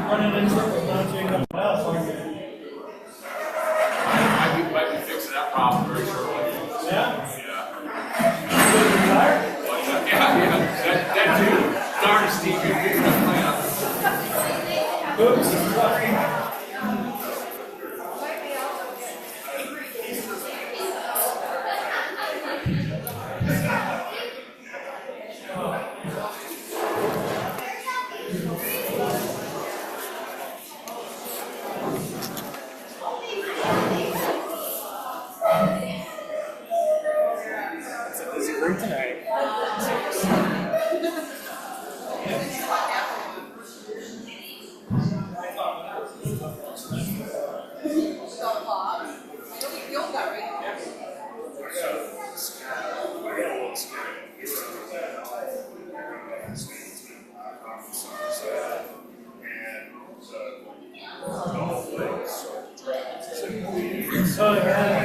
Running in circles, not seeing nothing else. Might be fixing that problem very shortly. Yeah? Yeah. That too. Darn Steve, you're picking up my Oops. Oh, yeah.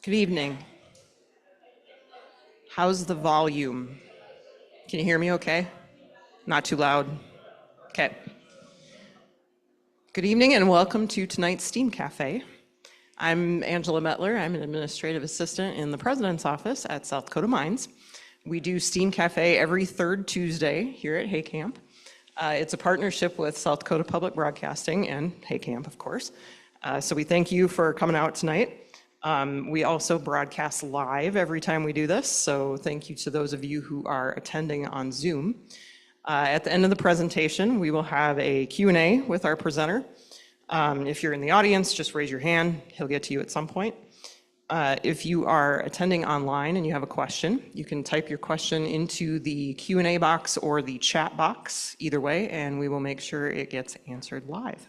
Good evening. How's the volume? Can you hear me okay? Not too loud? Okay. Good evening and welcome to tonight's STEAM Cafe. I'm Angela Metler. I'm an administrative assistant in the president's office at South Dakota Mines. We do STEAM Cafe every third Tuesday here at Hay Camp. It's a partnership with South Dakota Public Broadcasting and Hay Camp, of course. So we thank you for coming out tonight. We also broadcast live every time we do this, so thank you to those of you who are attending on Zoom. At the end of the presentation, we will have a Q&A with our presenter. If you're in the audience, just raise your hand. He'll get to you at some point. If you are attending online and you have a question, you can type your question into the Q&A box or the chat box, either way, and we will make sure it gets answered live.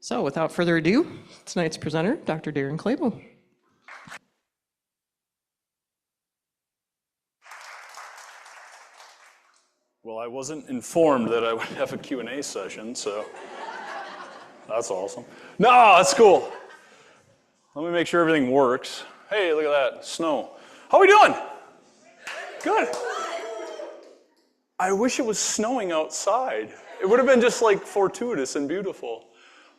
So without further ado, tonight's presenter, Dr. Darren Clabo. Well, I wasn't informed that I would have a Q&A session, so that's awesome. No, that's cool. Let me make sure everything works. Hey, look at that, snow. How are we doing? Good. I wish it was snowing outside. It would have been just like fortuitous and beautiful.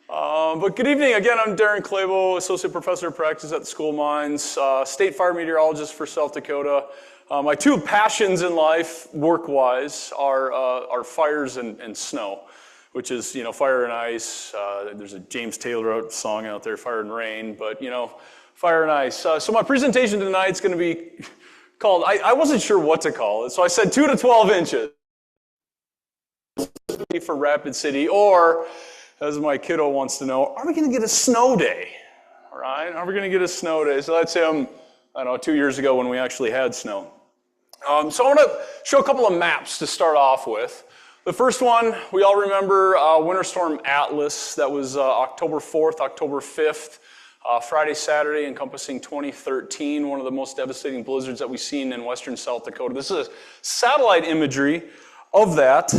But good evening. Again, I'm Darren Clabo, Associate Professor of Practice at the School of Mines, State Fire Meteorologist for South Dakota. My two passions in life, work-wise, are fires and snow, which is, fire and ice. There's a James Taylor song out there, Fire and Rain, but, fire and ice. So my presentation tonight is going to be called, I wasn't sure what to call it, so I said 2 to 12 inches for Rapid City, or as my kiddo wants to know, are we going to get a snow day? All right, are we going to get a snow day? So that's him, 2 years ago when we actually had snow. So I want to show a couple of maps to start off with. The first one, we all remember Winter Storm Atlas. That was October 4th, October 5th, Friday, Saturday, encompassing 2013, one of the most devastating blizzards that we've seen in western South Dakota. This is satellite imagery of that.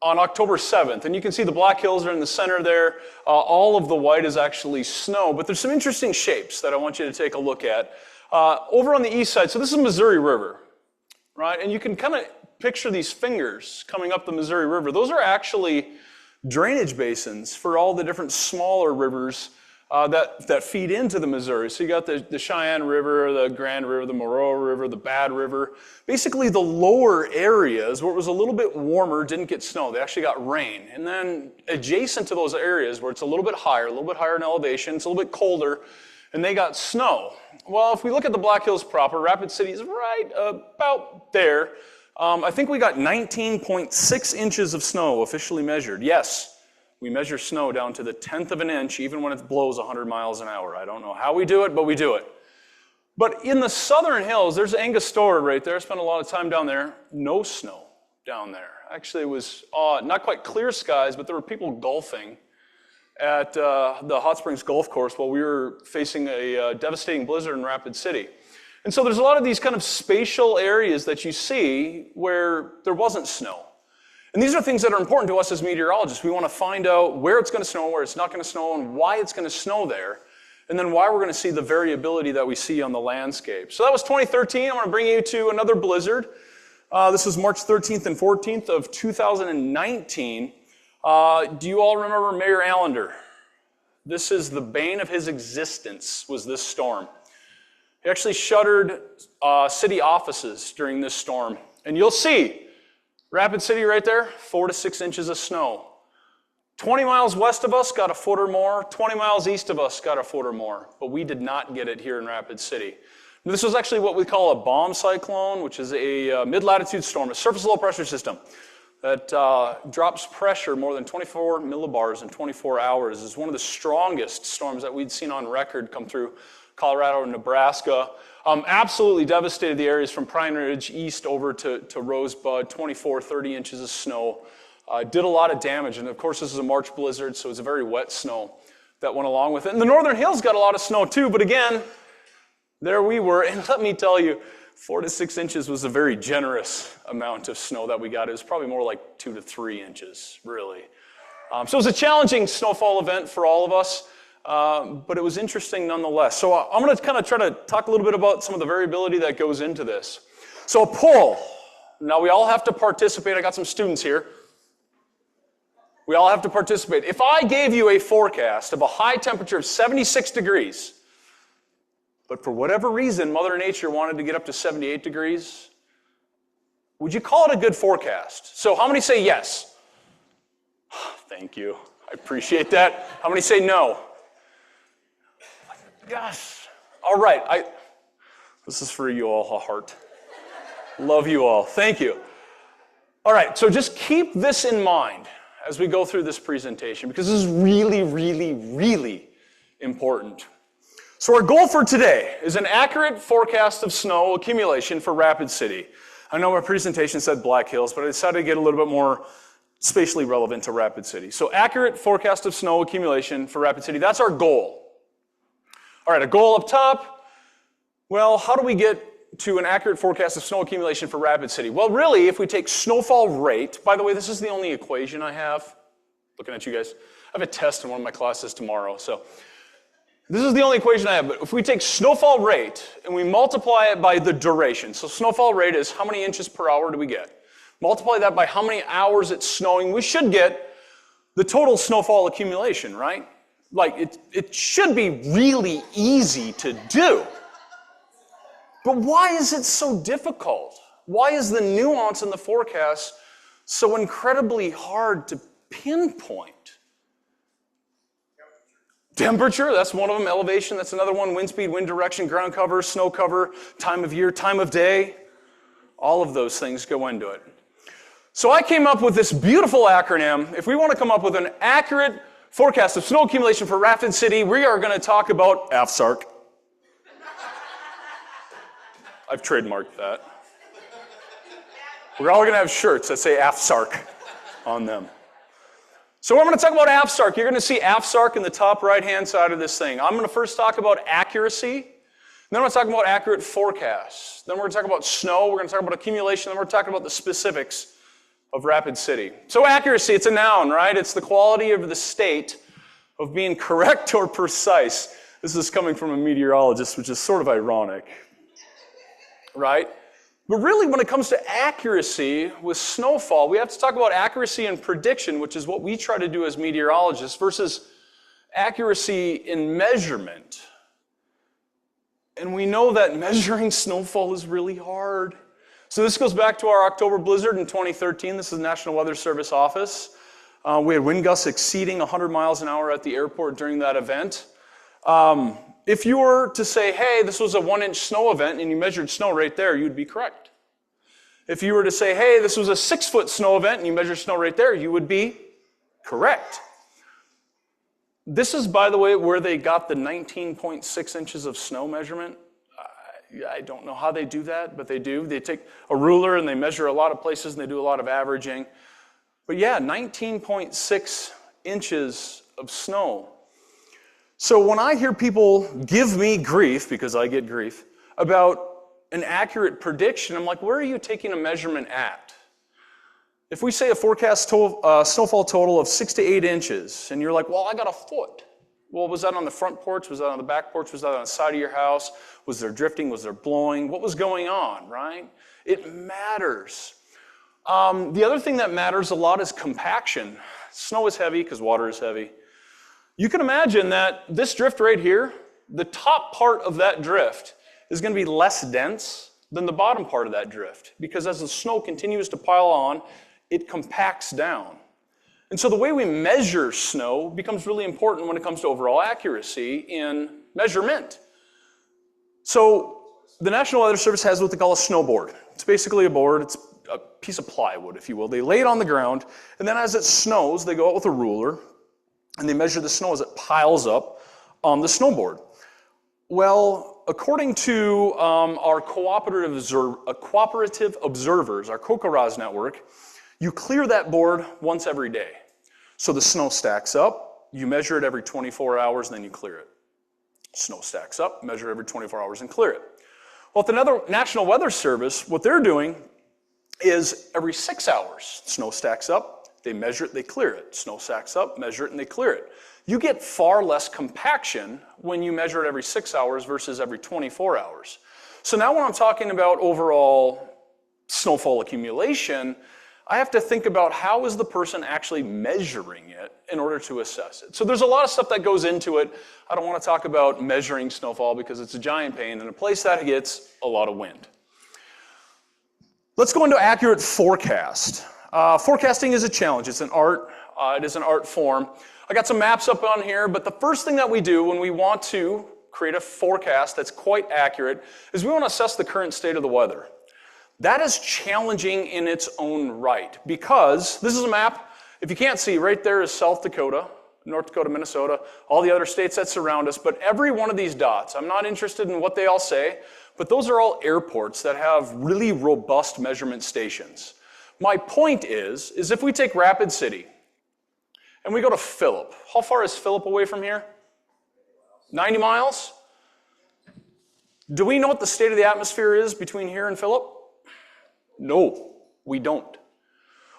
On October 7th, and you can see the Black Hills are in the center there. All of the white is actually snow, but there's some interesting shapes that I want you to take a look at. Over on the east side, so this is Missouri River, right? And you can kind of picture these fingers coming up the Missouri River. Those are actually drainage basins for all the different smaller rivers that feed into the Missouri. So you got the Cheyenne River, the Grand River, the Moreau River, the Bad River. Basically the lower areas where it was a little bit warmer didn't get snow. They actually got rain. And then adjacent to those areas where it's a little bit higher in elevation, it's a little bit colder, and they got snow. Well, if we look at the Black Hills proper, Rapid City is right about there. I think we got 19.6 inches of snow officially measured. Yes. We measure snow down to the 1/10 of an inch, even when it blows 100 miles an hour. I don't know how we do it, but we do it. But in the southern hills, there's Angostura right there. I spent a lot of time down there. No snow down there. Actually, it was not quite clear skies, but there were people golfing at the Hot Springs Golf Course while we were facing a devastating blizzard in Rapid City. And so there's a lot of these kind of spatial areas that you see where there wasn't snow. And these are things that are important to us as meteorologists. We want to find out where it's going to snow, where it's not going to snow, and why it's going to snow there, and then why we're going to see the variability that we see on the landscape. So that was 2013. I'm going to bring you to another blizzard. This was March 13th and 14th of 2019. Do you all remember Mayor Allender? This is the bane of his existence, was this storm. He actually shuttered city offices during this storm. And you'll see, Rapid City right there, 4 to 6 inches of snow. 20 miles west of us got a foot or more. 20 miles east of us got a foot or more. But we did not get it here in Rapid City. This was actually what we call a bomb cyclone, which is a mid-latitude storm, a surface low pressure system that drops pressure more than 24 millibars in 24 hours. It's one of the strongest storms that we'd seen on record come through Colorado and Nebraska. Absolutely devastated the areas from Pine Ridge east over to Rosebud, 24, 30 inches of snow. Did a lot of damage, and of course this is a March blizzard, so it's a very wet snow that went along with it. And the northern hills got a lot of snow too, but again, there we were, and let me tell you, 4 to 6 inches was a very generous amount of snow that we got. It was probably more like 2 to 3 inches, really. So it was a challenging snowfall event for all of us. but it was interesting nonetheless. So I'm going to kind of try to talk a little bit about some of the variability that goes into this. So a poll. Now we all have to participate. I got some students here. We all have to participate. If I gave you a forecast of a high temperature of 76 degrees, but for whatever reason Mother Nature wanted to get up to 78 degrees, would you call it a good forecast? So how many say yes? Thank you. I appreciate that. How many say no? Yes. All right. This is for you all, a heart. Love you all. Thank you. All right. So just keep this in mind as we go through this presentation, because this is really, really, really important. So our goal for today is an accurate forecast of snow accumulation for Rapid City. I know my presentation said Black Hills, but I decided to get a little bit more spatially relevant to Rapid City. So accurate forecast of snow accumulation for Rapid City, that's our goal. All right, a goal up top. Well, how do we get to an accurate forecast of snow accumulation for Rapid City? Well, really, if we take snowfall rate, by the way, this is the only equation I have. Looking at you guys. I have a test in one of my classes tomorrow, so this is the only equation I have. But if we take snowfall rate and we multiply it by the duration, so snowfall rate is how many inches per hour do we get? Multiply that by how many hours it's snowing, we should get the total snowfall accumulation, right? Like, it should be really easy to do. But why is it so difficult? Why is the nuance in the forecast so incredibly hard to pinpoint? Temperature, that's one of them. Elevation, that's another one. Wind speed, wind direction, ground cover, snow cover, time of year, time of day. All of those things go into it. So I came up with this beautiful acronym. If we want to come up with an accurate forecast of snow accumulation for Rapid City, we are going to talk about AFSARC. I've trademarked that. We're all going to have shirts that say AFSARC on them. So we're going to talk about AFSARC. You're going to see AFSARC in the top right-hand side of this thing. I'm going to first talk about accuracy. Then I'm going to talk about accurate forecasts. Then we're going to talk about snow. We're going to talk about accumulation. Then we're talking about the specifics of Rapid City. So accuracy, it's a noun, right? It's the quality of the state of being correct or precise. This is coming from a meteorologist, which is sort of ironic, right? But really, when it comes to accuracy with snowfall, we have to talk about accuracy in prediction, which is what we try to do as meteorologists, versus accuracy in measurement. And we know that measuring snowfall is really hard. So this goes back to our October blizzard in 2013. This is the National Weather Service office. We had wind gusts exceeding 100 miles an hour at the airport during that event. If you were to say, hey, this was a 1-inch snow event and you measured snow right there, you'd be correct. If you were to say, hey, this was a 6-foot snow event and you measured snow right there, you would be correct. This is, by the way, where they got the 19.6 inches of snow measurement. I don't know how they do that, but they do. They take a ruler and they measure a lot of places and they do a lot of averaging. But yeah, 19.6 inches of snow. So when I hear people give me grief, because I get grief, about an accurate prediction, I'm like, where are you taking a measurement at? If we say a forecast snowfall total of 6 to 8 inches, and you're like, well, I got a foot. Well, was that on the front porch? Was that on the back porch? Was that on the side of your house? Was there drifting? Was there blowing? What was going on, right? It matters. The other thing that matters a lot is compaction. Snow is heavy because water is heavy. You can imagine that this drift right here, the top part of that drift is going to be less dense than the bottom part of that drift, because as the snow continues to pile on, it compacts down. And so the way we measure snow becomes really important when it comes to overall accuracy in measurement. So the National Weather Service has what they call a snowboard. It's basically a board. It's a piece of plywood, if you will. They lay it on the ground, and then as it snows, they go out with a ruler, and they measure the snow as it piles up on the snowboard. Well, according to our cooperative observers, our COCORAS network, you clear that board once every day. So the snow stacks up, you measure it every 24 hours, and then you clear it. Snow stacks up, measure it every 24 hours, and clear it. Well, at the National Weather Service, what they're doing is every 6 hours, snow stacks up, They measure it, they clear it. Snow sacks up, measure it, and they clear it. You get far less compaction when you measure it every 6 hours versus every 24 hours. So now when I'm talking about overall snowfall accumulation, I have to think about how is the person actually measuring it in order to assess it. So there's a lot of stuff that goes into it. I don't want to talk about measuring snowfall because it's a giant pain in a place that gets a lot of wind. Let's go into accurate forecast. Forecasting is a challenge. It's an art. It is an art form. I got some maps up on here, but the first thing that we do when we want to create a forecast that's quite accurate is we want to assess the current state of the weather. That is challenging in its own right because this is a map. If you can't see, right there is South Dakota, North Dakota, Minnesota, all the other states that surround us, but every one of these dots, I'm not interested in what they all say, but those are all airports that have really robust measurement stations. My point is if we take Rapid City and we go to Phillip, how far is Phillip away from here? 90 miles? Do we know what the state of the atmosphere is between here and Phillip? No, we don't.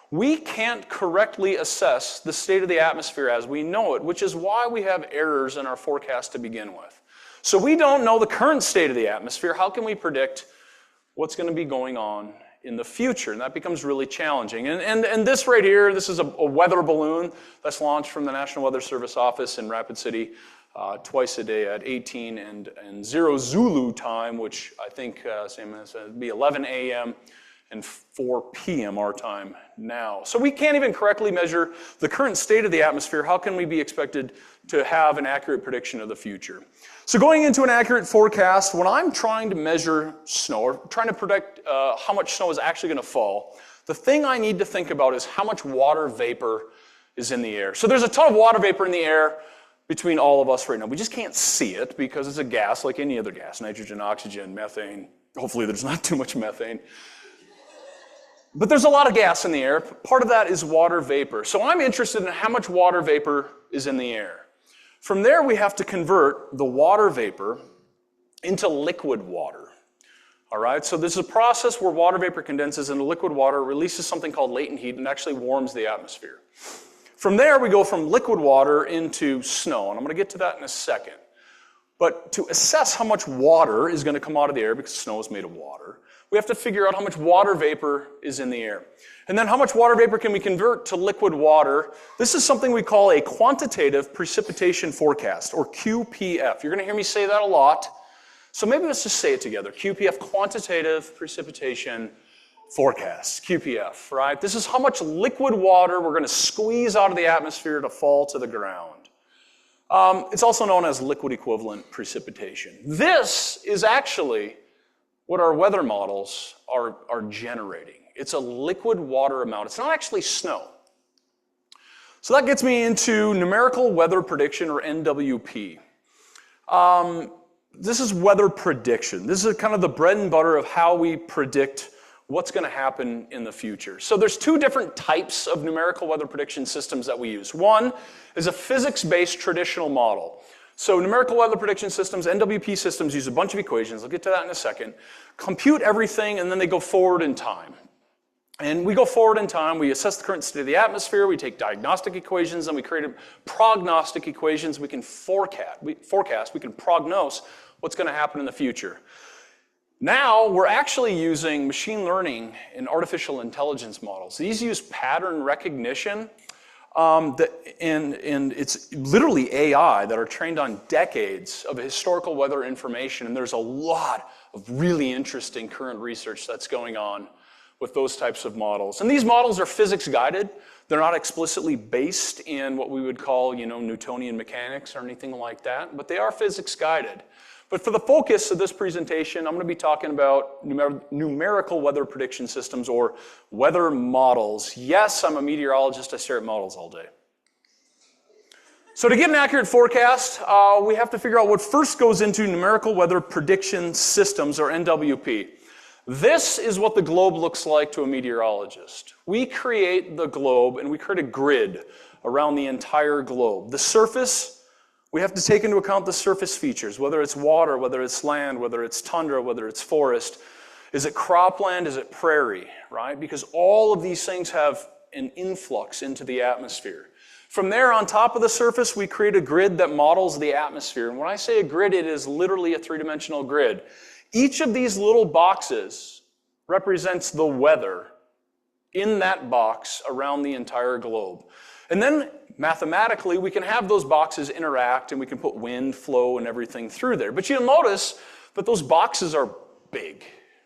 We can't correctly assess the state of the atmosphere as we know it, which is why we have errors in our forecast to begin with. So we don't know the current state of the atmosphere. How can we predict what's going to be going on in the future? And that becomes really challenging. And this right here, this is a weather balloon that's launched from the National Weather Service office in Rapid City twice a day at 18 and 0 Zulu time, which I think same as it'd be 11 a.m. and 4 p.m. our time now. So we can't even correctly measure the current state of the atmosphere. How can we be expected to have an accurate prediction of the future? So going into an accurate forecast, when I'm trying to measure snow or trying to predict how much snow is actually going to fall, the thing I need to think about is how much water vapor is in the air. So there's a ton of water vapor in the air between all of us right now. We just can't see it because it's a gas like any other gas, nitrogen, oxygen, methane. Hopefully there's not too much methane. But there's a lot of gas in the air. Part of that is water vapor. So I'm interested in how much water vapor is in the air. From there, we have to convert the water vapor into liquid water. All right, so this is a process where water vapor condenses into liquid water, releases something called latent heat, and actually warms the atmosphere. From there, we go from liquid water into snow, and I'm going to get to that in a second. But to assess how much water is going to come out of the air, because snow is made of water, we have to figure out how much water vapor is in the air. And then how much water vapor can we convert to liquid water? This is something we call a quantitative precipitation forecast, or QPF. You're going to hear me say that a lot. So maybe let's just say it together. QPF, quantitative precipitation forecast, QPF, right? This is how much liquid water we're going to squeeze out of the atmosphere to fall to the ground. It's also known as liquid equivalent precipitation. This is actually what our weather models are generating. It's a liquid water amount. It's not actually snow. So that gets me into numerical weather prediction, or NWP. This is weather prediction. This is kind of the bread and butter of how we predict what's going to happen in the future. So there's two different types of numerical weather prediction systems that we use. One is a physics-based traditional model. So numerical weather prediction systems, NWP systems, use a bunch of equations. I'll get to that in a second. Compute everything, and then they go forward in time. And we go forward in time, we assess the current state of the atmosphere, we take diagnostic equations, and we create prognostic equations. We can forecast, we can prognose what's going to happen in the future. Now, we're actually using machine learning and artificial intelligence models. These use pattern recognition, and it's literally AI that are trained on decades of historical weather information, and there's a lot of really interesting current research that's going on with those types of models. And these models are physics guided. They're not explicitly based in what we would call, Newtonian mechanics or anything like that, but they are physics guided. But for the focus of this presentation, I'm going to be talking about numerical weather prediction systems, or weather models. Yes, I'm a meteorologist. I stare at models all day. So to get an accurate forecast, we have to figure out what first goes into numerical weather prediction systems, or NWP. This is what the globe looks like to a meteorologist. We create the globe, and we create a grid around the entire globe. The surface, we have to take into account the surface features, whether it's water, whether it's land, whether it's tundra, whether it's forest. Is it cropland? Is it prairie, right? Because all of these things have an influx into the atmosphere. From there, on top of the surface, we create a grid that models the atmosphere. And when I say a grid, it is literally a three-dimensional grid. Each of these little boxes represents the weather in that box around the entire globe. And then, mathematically, we can have those boxes interact, and we can put wind, flow, and everything through there. But you'll notice that those boxes are big,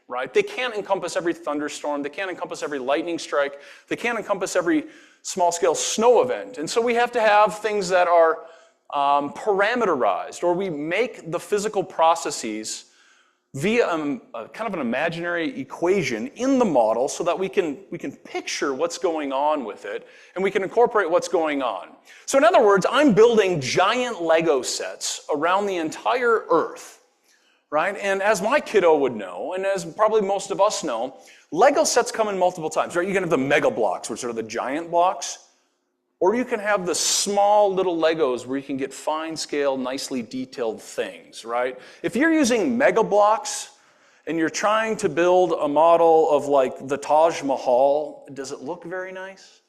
right? They can't encompass every thunderstorm. They can't encompass every lightning strike. They can't encompass every small-scale snow event. And so we have to have things that are parameterized, or we make the physical processes via kind of an imaginary equation in the model so that we can picture what's going on with it, and we can incorporate what's going on. So in other words, I'm building giant Lego sets around the entire Earth, right? And as my kiddo would know, and as probably most of us know, Lego sets come in multiple types, right? You can have the mega blocks, which are the giant blocks, or you can have the small little Legos where you can get fine scale, nicely detailed things, right? If you're using mega blocks and you're trying to build a model of like the Taj Mahal, does it look very nice?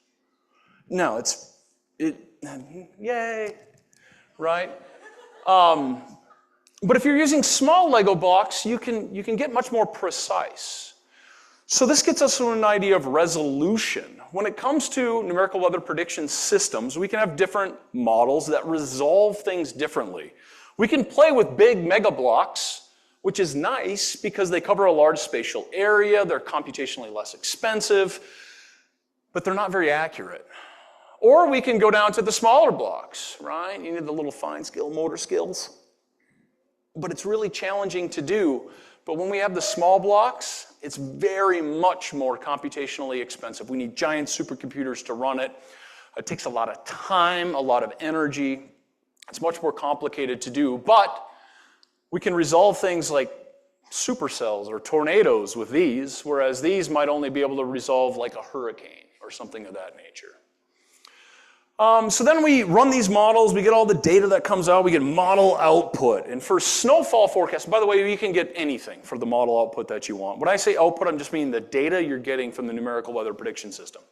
No, yay, right? But if you're using small Lego blocks, you can get much more precise. So this gets us to an idea of resolution. When it comes to numerical weather prediction systems, we can have different models that resolve things differently. We can play with big mega blocks, which is nice because they cover a large spatial area, they're computationally less expensive, but they're not very accurate. Or we can go down to the smaller blocks, right? You need the little fine scale motor skills. But it's really challenging to do. But when we have the small blocks, it's very much more computationally expensive. We need giant supercomputers to run it. It takes a lot of time, a lot of energy. It's much more complicated to do, but we can resolve things like supercells or tornadoes with these, whereas these might only be able to resolve like a hurricane or something of that nature. So then we run these models, we get all the data that comes out, we get model output. And for snowfall forecast, by the way, you can get anything for the model output that you want. When I say output, I'm just meaning the data you're getting from the numerical weather prediction system.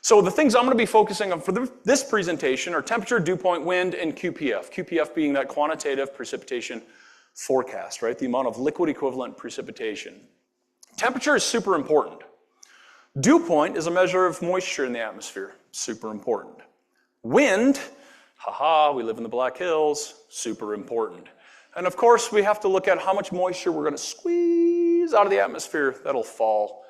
So the things I'm going to be focusing on for this presentation are temperature, dew point, wind, and QPF. QPF being that quantitative precipitation forecast, right? The amount of liquid equivalent precipitation. Temperature is super important. Dew point is a measure of moisture in the atmosphere, super important. Wind, we live in the Black Hills, super important. And of course, we have to look at how much moisture we're going to squeeze out of the atmosphere that'll fall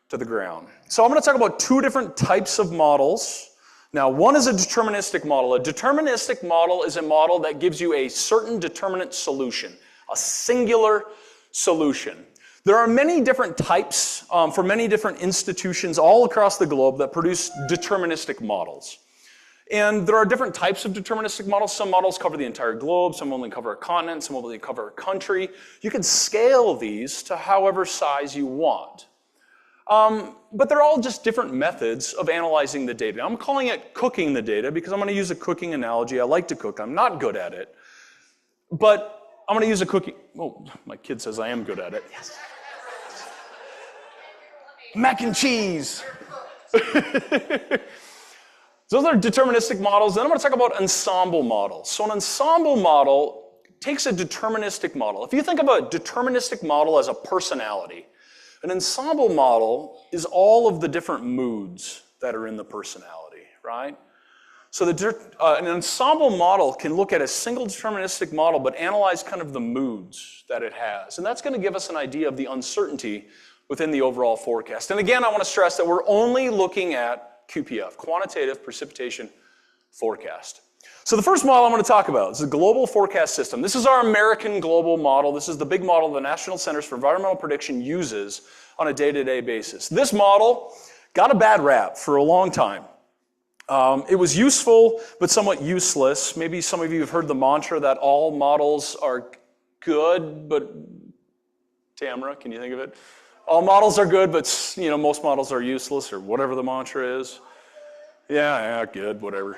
to the ground. So I'm going to talk about two different types of models. Now, one is a deterministic model. A deterministic model is a model that gives you a certain determinant solution, a singular solution. There are many different types for many different institutions all across the globe that produce deterministic models. And there are different types of deterministic models. Some models cover the entire globe, some only cover a continent, some only cover a country. You can scale these to however size you want. But they're all just different methods of analyzing the data. I'm calling it cooking the data because I'm going to use a cooking analogy. I like to cook. I'm not good at it. But I'm going to use a cooking... Oh, my kid says I am good at it. Yes. Mac and cheese. So those are deterministic models. Then I'm going to talk about ensemble models. So an ensemble model takes a deterministic model. If you think of a deterministic model as a personality, an ensemble model is all of the different moods that are in the personality, right? So an ensemble model can look at a single deterministic model but analyze kind of the moods that it has. And that's going to give us an idea of the uncertainty within the overall forecast. And again, I want to stress that we're only looking at QPF, quantitative precipitation forecast. So the first model I'm going to talk about is the global forecast system. This is our American global model. This is the big model the National Centers for Environmental Prediction uses on a day-to-day basis. This model got a bad rap for a long time. It was useful, but somewhat useless. Maybe some of you have heard the mantra that all models are good, but Tamara, can you think of it? All models are good, but most models are useless, or whatever the mantra is. Yeah, good, whatever.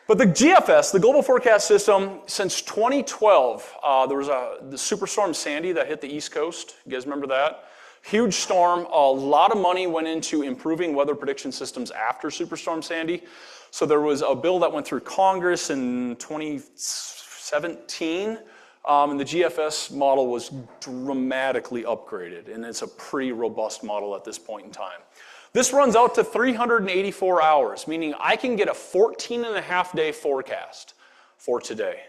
But the GFS, the Global Forecast System, since 2012, there was the Superstorm Sandy that hit the East Coast. You guys remember that? Huge storm. A lot of money went into improving weather prediction systems after Superstorm Sandy. So there was a bill that went through Congress in 2017, and the GFS model was dramatically upgraded, and it's a pretty robust model at this point in time. This runs out to 384 hours, meaning I can get a 14.5-day forecast for today,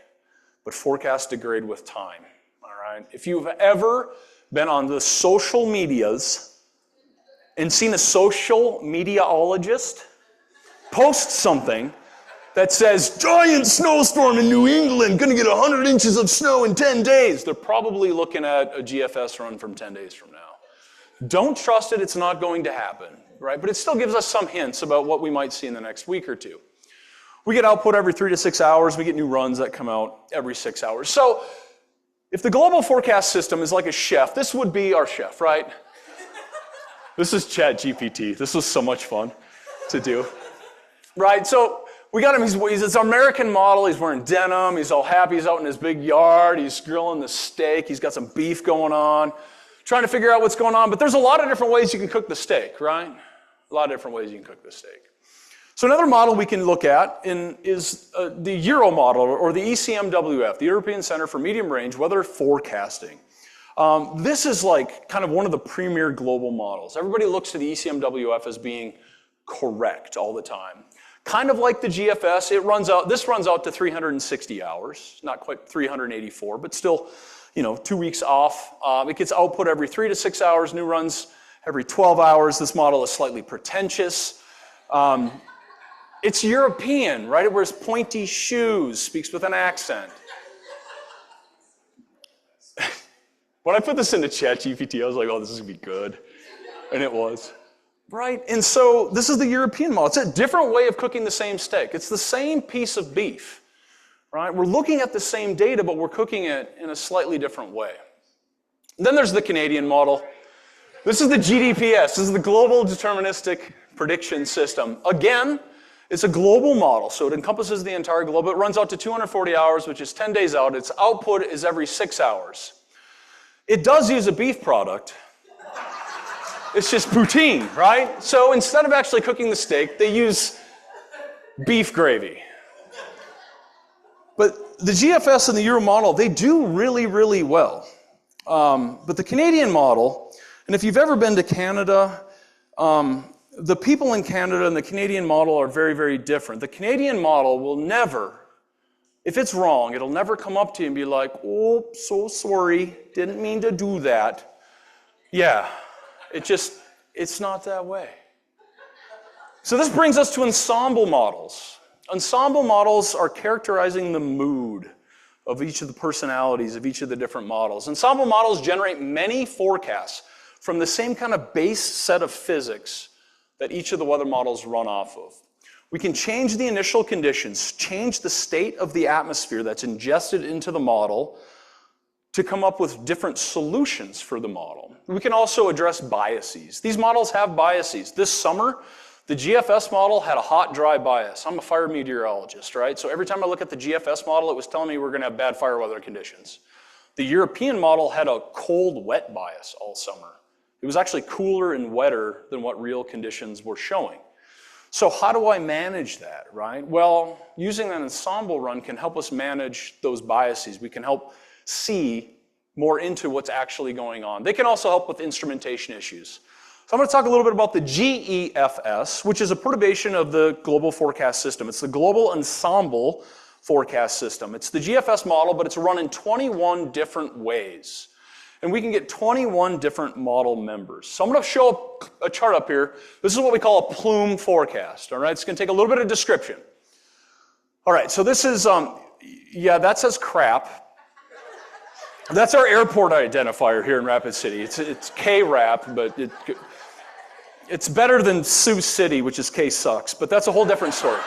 but forecast degrade with time, all right? If you've ever been on the social medias and seen a social meteorologist post something that says, giant snowstorm in New England, gonna get 100 inches of snow in 10 days, they're probably looking at a GFS run from 10 days from now. Don't trust it, it's not going to happen, right? But it still gives us some hints about what we might see in the next week or two. We get output every 3 to 6 hours, we get new runs that come out every 6 hours. So if the global forecast system is like a chef, this would be our chef, right? This is ChatGPT. This was so much fun to do, right? So we got him, he's an American model, he's wearing denim, he's all happy, he's out in his big yard, he's grilling the steak, he's got some beef going on, trying to figure out what's going on, but there's a lot of different ways you can cook the steak, right? A lot of different ways you can cook the steak. So another model we can look at is the Euro model, or the ECMWF, the European Center for Medium Range Weather Forecasting. This is like kind of one of the premier global models. Everybody looks to the ECMWF as being correct all the time. Kind of like the GFS, this runs out to 360 hours, not quite 384, but still, 2 weeks off. It gets output every 3 to 6 hours, new runs every 12 hours. This model is slightly pretentious. It's European, right? It wears pointy shoes, speaks with an accent. When I put this into ChatGPT, I was like, oh, this is going to be good. And it was. Right? And so this is the European model. It's a different way of cooking the same steak. It's the same piece of beef. Right? We're looking at the same data, but we're cooking it in a slightly different way. Then there's the Canadian model. This is the GDPS. This is the Global Deterministic Prediction System. Again, it's a global model, so it encompasses the entire globe. It runs out to 240 hours, which is 10 days out. Its output is every 6 hours. It does use a beef product. It's just poutine, right? So instead of actually cooking the steak, they use beef gravy. But the GFS and the Euro model, they do really, really well. But the Canadian model, and if you've ever been to Canada, the people in Canada and the Canadian model are very, very different. The Canadian model will never, if it's wrong, it'll never come up to you and be like, oh, so sorry, didn't mean to do that. Yeah, it's not that way. So this brings us to ensemble models. Ensemble models are characterizing the mood of each of the personalities of each of the different models. Ensemble models generate many forecasts from the same kind of base set of physics that each of the weather models run off of. We can change the initial conditions, change the state of the atmosphere that's ingested into the model to come up with different solutions for the model. We can also address biases. These models have biases. This summer, the GFS model had a hot, dry bias. I'm a fire meteorologist, right? So every time I look at the GFS model, it was telling me we're going to have bad fire weather conditions. The European model had a cold, wet bias all summer. It was actually cooler and wetter than what real conditions were showing. So how do I manage that, right? Well, using an ensemble run can help us manage those biases. We can help see more into what's actually going on. They can also help with instrumentation issues. So I'm going to talk a little bit about the GEFS, which is a perturbation of the global forecast system. It's the Global Ensemble Forecast System. It's the GFS model, but it's run in 21 different ways. And we can get 21 different model members. So I'm going to show a chart up here. This is what we call a plume forecast. All right, it's going to take a little bit of description. All right, so this is, yeah, that says crap. That's our airport identifier here in Rapid City. It's K-RAP, but it's better than Sioux City, which is K-Sucks, but that's a whole different story.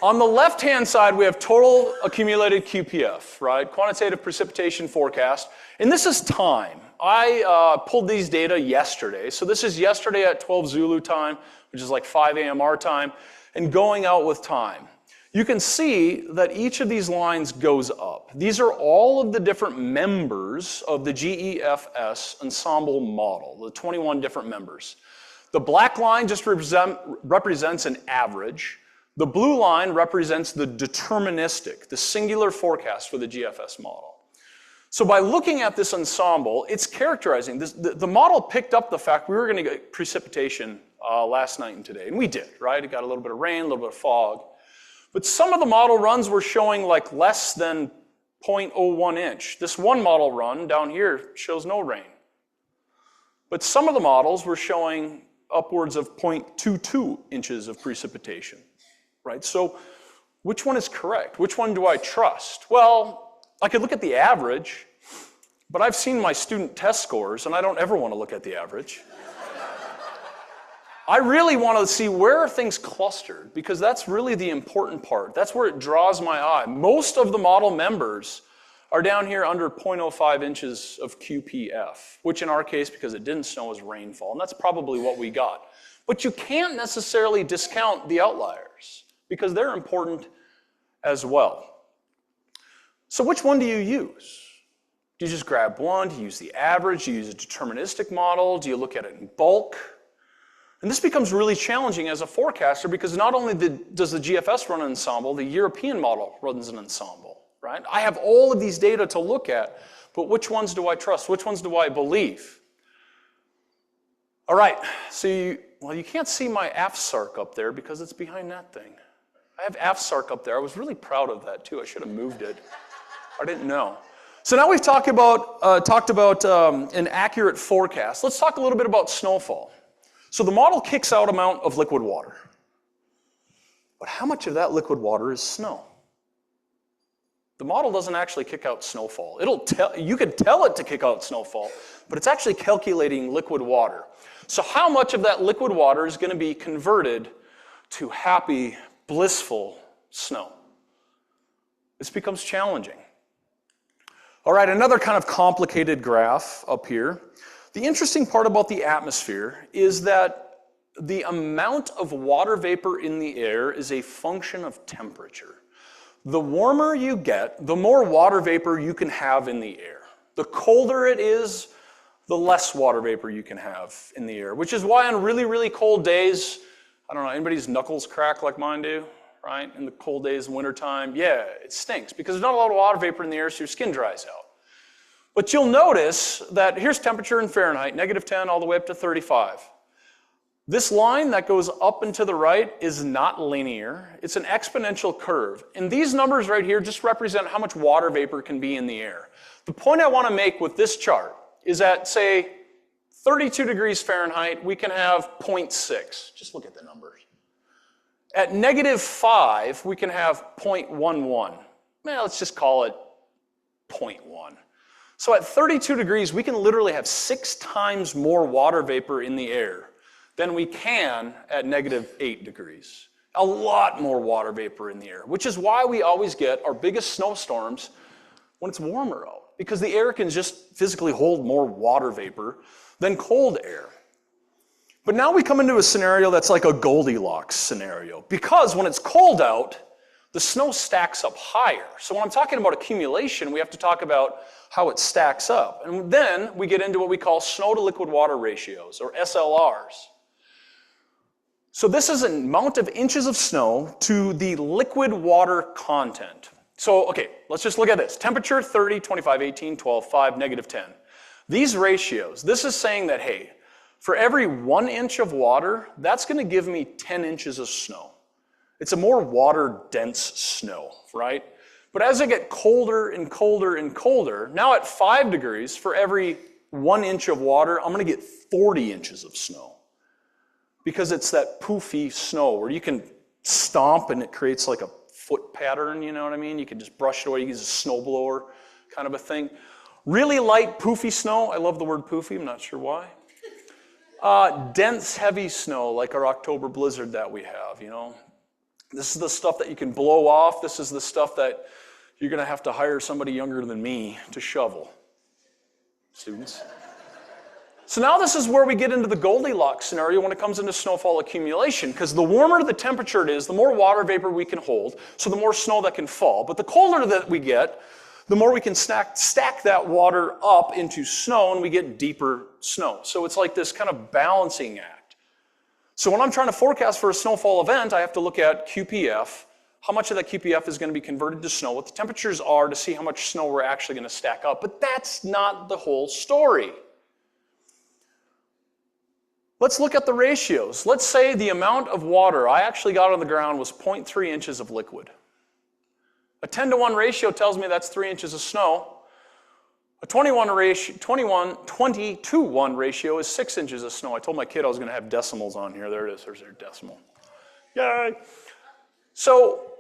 On the left-hand side, we have total accumulated QPF, right? Quantitative precipitation forecast. And this is time. I pulled these data yesterday. So this is yesterday at 12 Zulu time, which is like 5 a.m. our time, and going out with time. you can see that each of these lines goes up. These are all of the different members of the GEFS ensemble model, the 21 different members. The black line just represents an average. The blue line represents the deterministic, the singular forecast for the GFS model. So by looking at this ensemble, it's characterizing this. The model picked up the fact we were going to get precipitation last night and today, and we did, right? It got a little bit of rain, a little bit of fog. But some of the model runs were showing like less than 0.01 inch. This one model run down here shows no rain. But some of the models were showing upwards of 0.22 inches of precipitation, right? So which one is correct? Which one do I trust? Well, I could look at the average, but I've seen my student test scores, and I don't ever want to look at the average. I really want to see where are things clustered, because that's really the important part. That's where it draws my eye. Most of the model members are down here under 0.05 inches of QPF, which in our case, because it didn't snow, is rainfall, and that's probably what we got. But you can't necessarily discount the outliers, because they're important as well. So which one do you use? Do you just grab one? Do you use the average? Do you use a deterministic model? Do you look at it in bulk? And this becomes really challenging as a forecaster, because not only does the GFS run an ensemble, the European model runs an ensemble, right? I have all of these data to look at, but which ones do I trust? Which ones do I believe? All right, so you can't see my AFSARC up there because it's behind that thing. I have AFSARC up there. I was really proud of that too. I should have moved it. I didn't know. So now we've talked about an accurate forecast. Let's talk a little bit about snowfall. So the model kicks out amount of liquid water. But how much of that liquid water is snow? The model doesn't actually kick out snowfall. You could tell it to kick out snowfall, but it's actually calculating liquid water. So how much of that liquid water is going to be converted to happy, blissful snow? This becomes challenging. All right, another kind of complicated graph up here. The interesting part about the atmosphere is that the amount of water vapor in the air is a function of temperature. The warmer you get, the more water vapor you can have in the air. The colder it is, the less water vapor you can have in the air, which is why on really, really cold days, I don't know, anybody's knuckles crack like mine do, right? In the cold days in wintertime, yeah, it stinks because there's not a lot of water vapor in the air, so your skin dries out. But you'll notice that here's temperature in Fahrenheit, -10 all the way up to 35. This line that goes up and to the right is not linear. It's an exponential curve. And these numbers right here just represent how much water vapor can be in the air. The point I want to make with this chart is at, say, 32 degrees Fahrenheit, we can have 0.6. Just look at the numbers. At -5, we can have 0.11. Well, let's just call it 0.1. So at 32 degrees, we can literally have 6 times more water vapor in the air than we can at -8 degrees. A lot more water vapor in the air, which is why we always get our biggest snowstorms when it's warmer out, because the air can just physically hold more water vapor than cold air. But now we come into a scenario that's like a Goldilocks scenario, because when it's cold out, the snow stacks up higher. So when I'm talking about accumulation, we have to talk about how it stacks up. And then we get into what we call snow to liquid water ratios, or SLRs. So this is an amount of inches of snow to the liquid water content. So, okay, let's just look at this. Temperature, 30, 25, 18, 12, 5, -10. These ratios, this is saying that, hey, for every 1 inch of water, that's going to give me 10 inches of snow. It's a more water-dense snow, right? But as I get colder and colder and colder, now at 5 degrees, for every 1 inch of water, I'm going to get 40 inches of snow. Because it's that poofy snow where you can stomp and it creates like a foot pattern, you know what I mean? You can just brush it away, you use a snowblower kind of a thing. Really light, poofy snow. I love the word poofy, I'm not sure why. Dense, heavy snow, like our October blizzard that we have, you know. This is the stuff that you can blow off. This is the stuff that you're going to have to hire somebody younger than me to shovel. Students. So now this is where we get into the Goldilocks scenario when it comes into snowfall accumulation, because the warmer the temperature it is, the more water vapor we can hold, so the more snow that can fall. But the colder that we get, the more we can stack that water up into snow, and we get deeper snow. So it's like this kind of balancing act. So when I'm trying to forecast for a snowfall event, I have to look at QPF, how much of that QPF is going to be converted to snow, what the temperatures are to see how much snow we're actually going to stack up. But that's not the whole story. Let's look at the ratios. Let's say the amount of water I actually got on the ground was 0.3 inches of liquid. A 10-to-1 ratio tells me that's 3 inches of snow. A 20-to-1 ratio is 6 inches of snow. I told my kid I was going to have decimals on here. There it is. There's their decimal. Yay! So,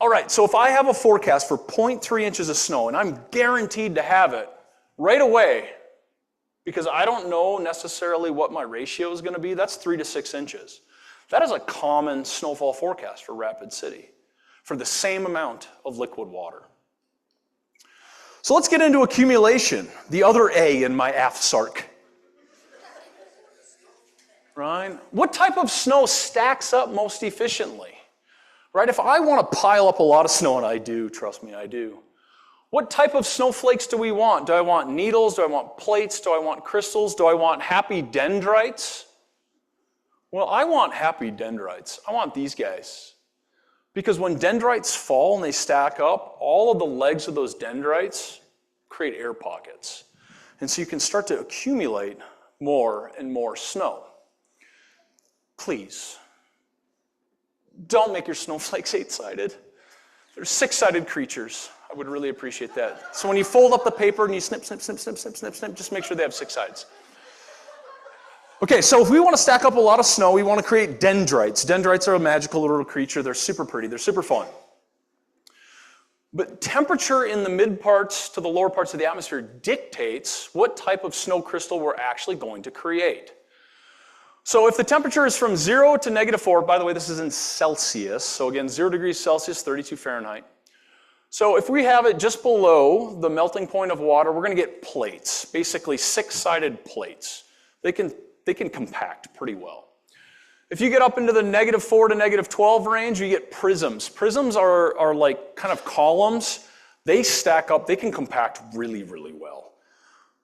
all right, so if I have a forecast for 0.3 inches of snow, and I'm guaranteed to have it right away, because I don't know necessarily what my ratio is going to be, that's 3 to 6 inches. That is a common snowfall forecast for Rapid City for the same amount of liquid water. So let's get into accumulation, the other A in my AFSARC. Right? What type of snow stacks up most efficiently? Right? If I want to pile up a lot of snow, and I do, trust me, I do. What type of snowflakes do we want? Do I want needles? Do I want plates? Do I want crystals? Do I want happy dendrites? Well, I want happy dendrites. I want these guys. Because when dendrites fall and they stack up, all of the legs of those dendrites create air pockets. And so you can start to accumulate more and more snow. Please, don't make your snowflakes 8-sided. They're 6-sided creatures. I would really appreciate that. So when you fold up the paper and you snip, snip, snip, snip, snip, snip, snip, just make sure they have 6 sides. Okay, so if we want to stack up a lot of snow, we want to create dendrites. Dendrites are a magical little creature. They're super pretty. They're super fun. But temperature in the mid parts to the lower parts of the atmosphere dictates what type of snow crystal we're actually going to create. So if the temperature is from 0 to -4, by the way, this is in Celsius. So again, 0 degrees Celsius, 32 Fahrenheit. So if we have it just below the melting point of water, we're going to get plates, basically 6-sided plates. They can compact pretty well. If you get up into the -4 to -12 range, you get prisms. Prisms are like kind of columns. They stack up. They can compact really, really well.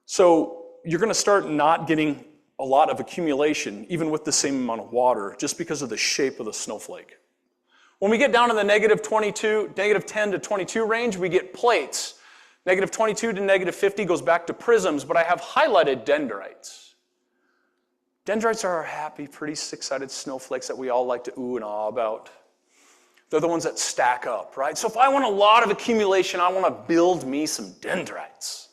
So you're going to start not getting a lot of accumulation, even with the same amount of water, just because of the shape of the snowflake. When we get down to the -10 to 22 range, we get plates. -22 to -50 goes back to prisms, but I have highlighted dendrites. Dendrites are our happy, pretty 6-sided snowflakes that we all like to ooh and ah about. They're the ones that stack up, right? So if I want a lot of accumulation, I want to build me some dendrites.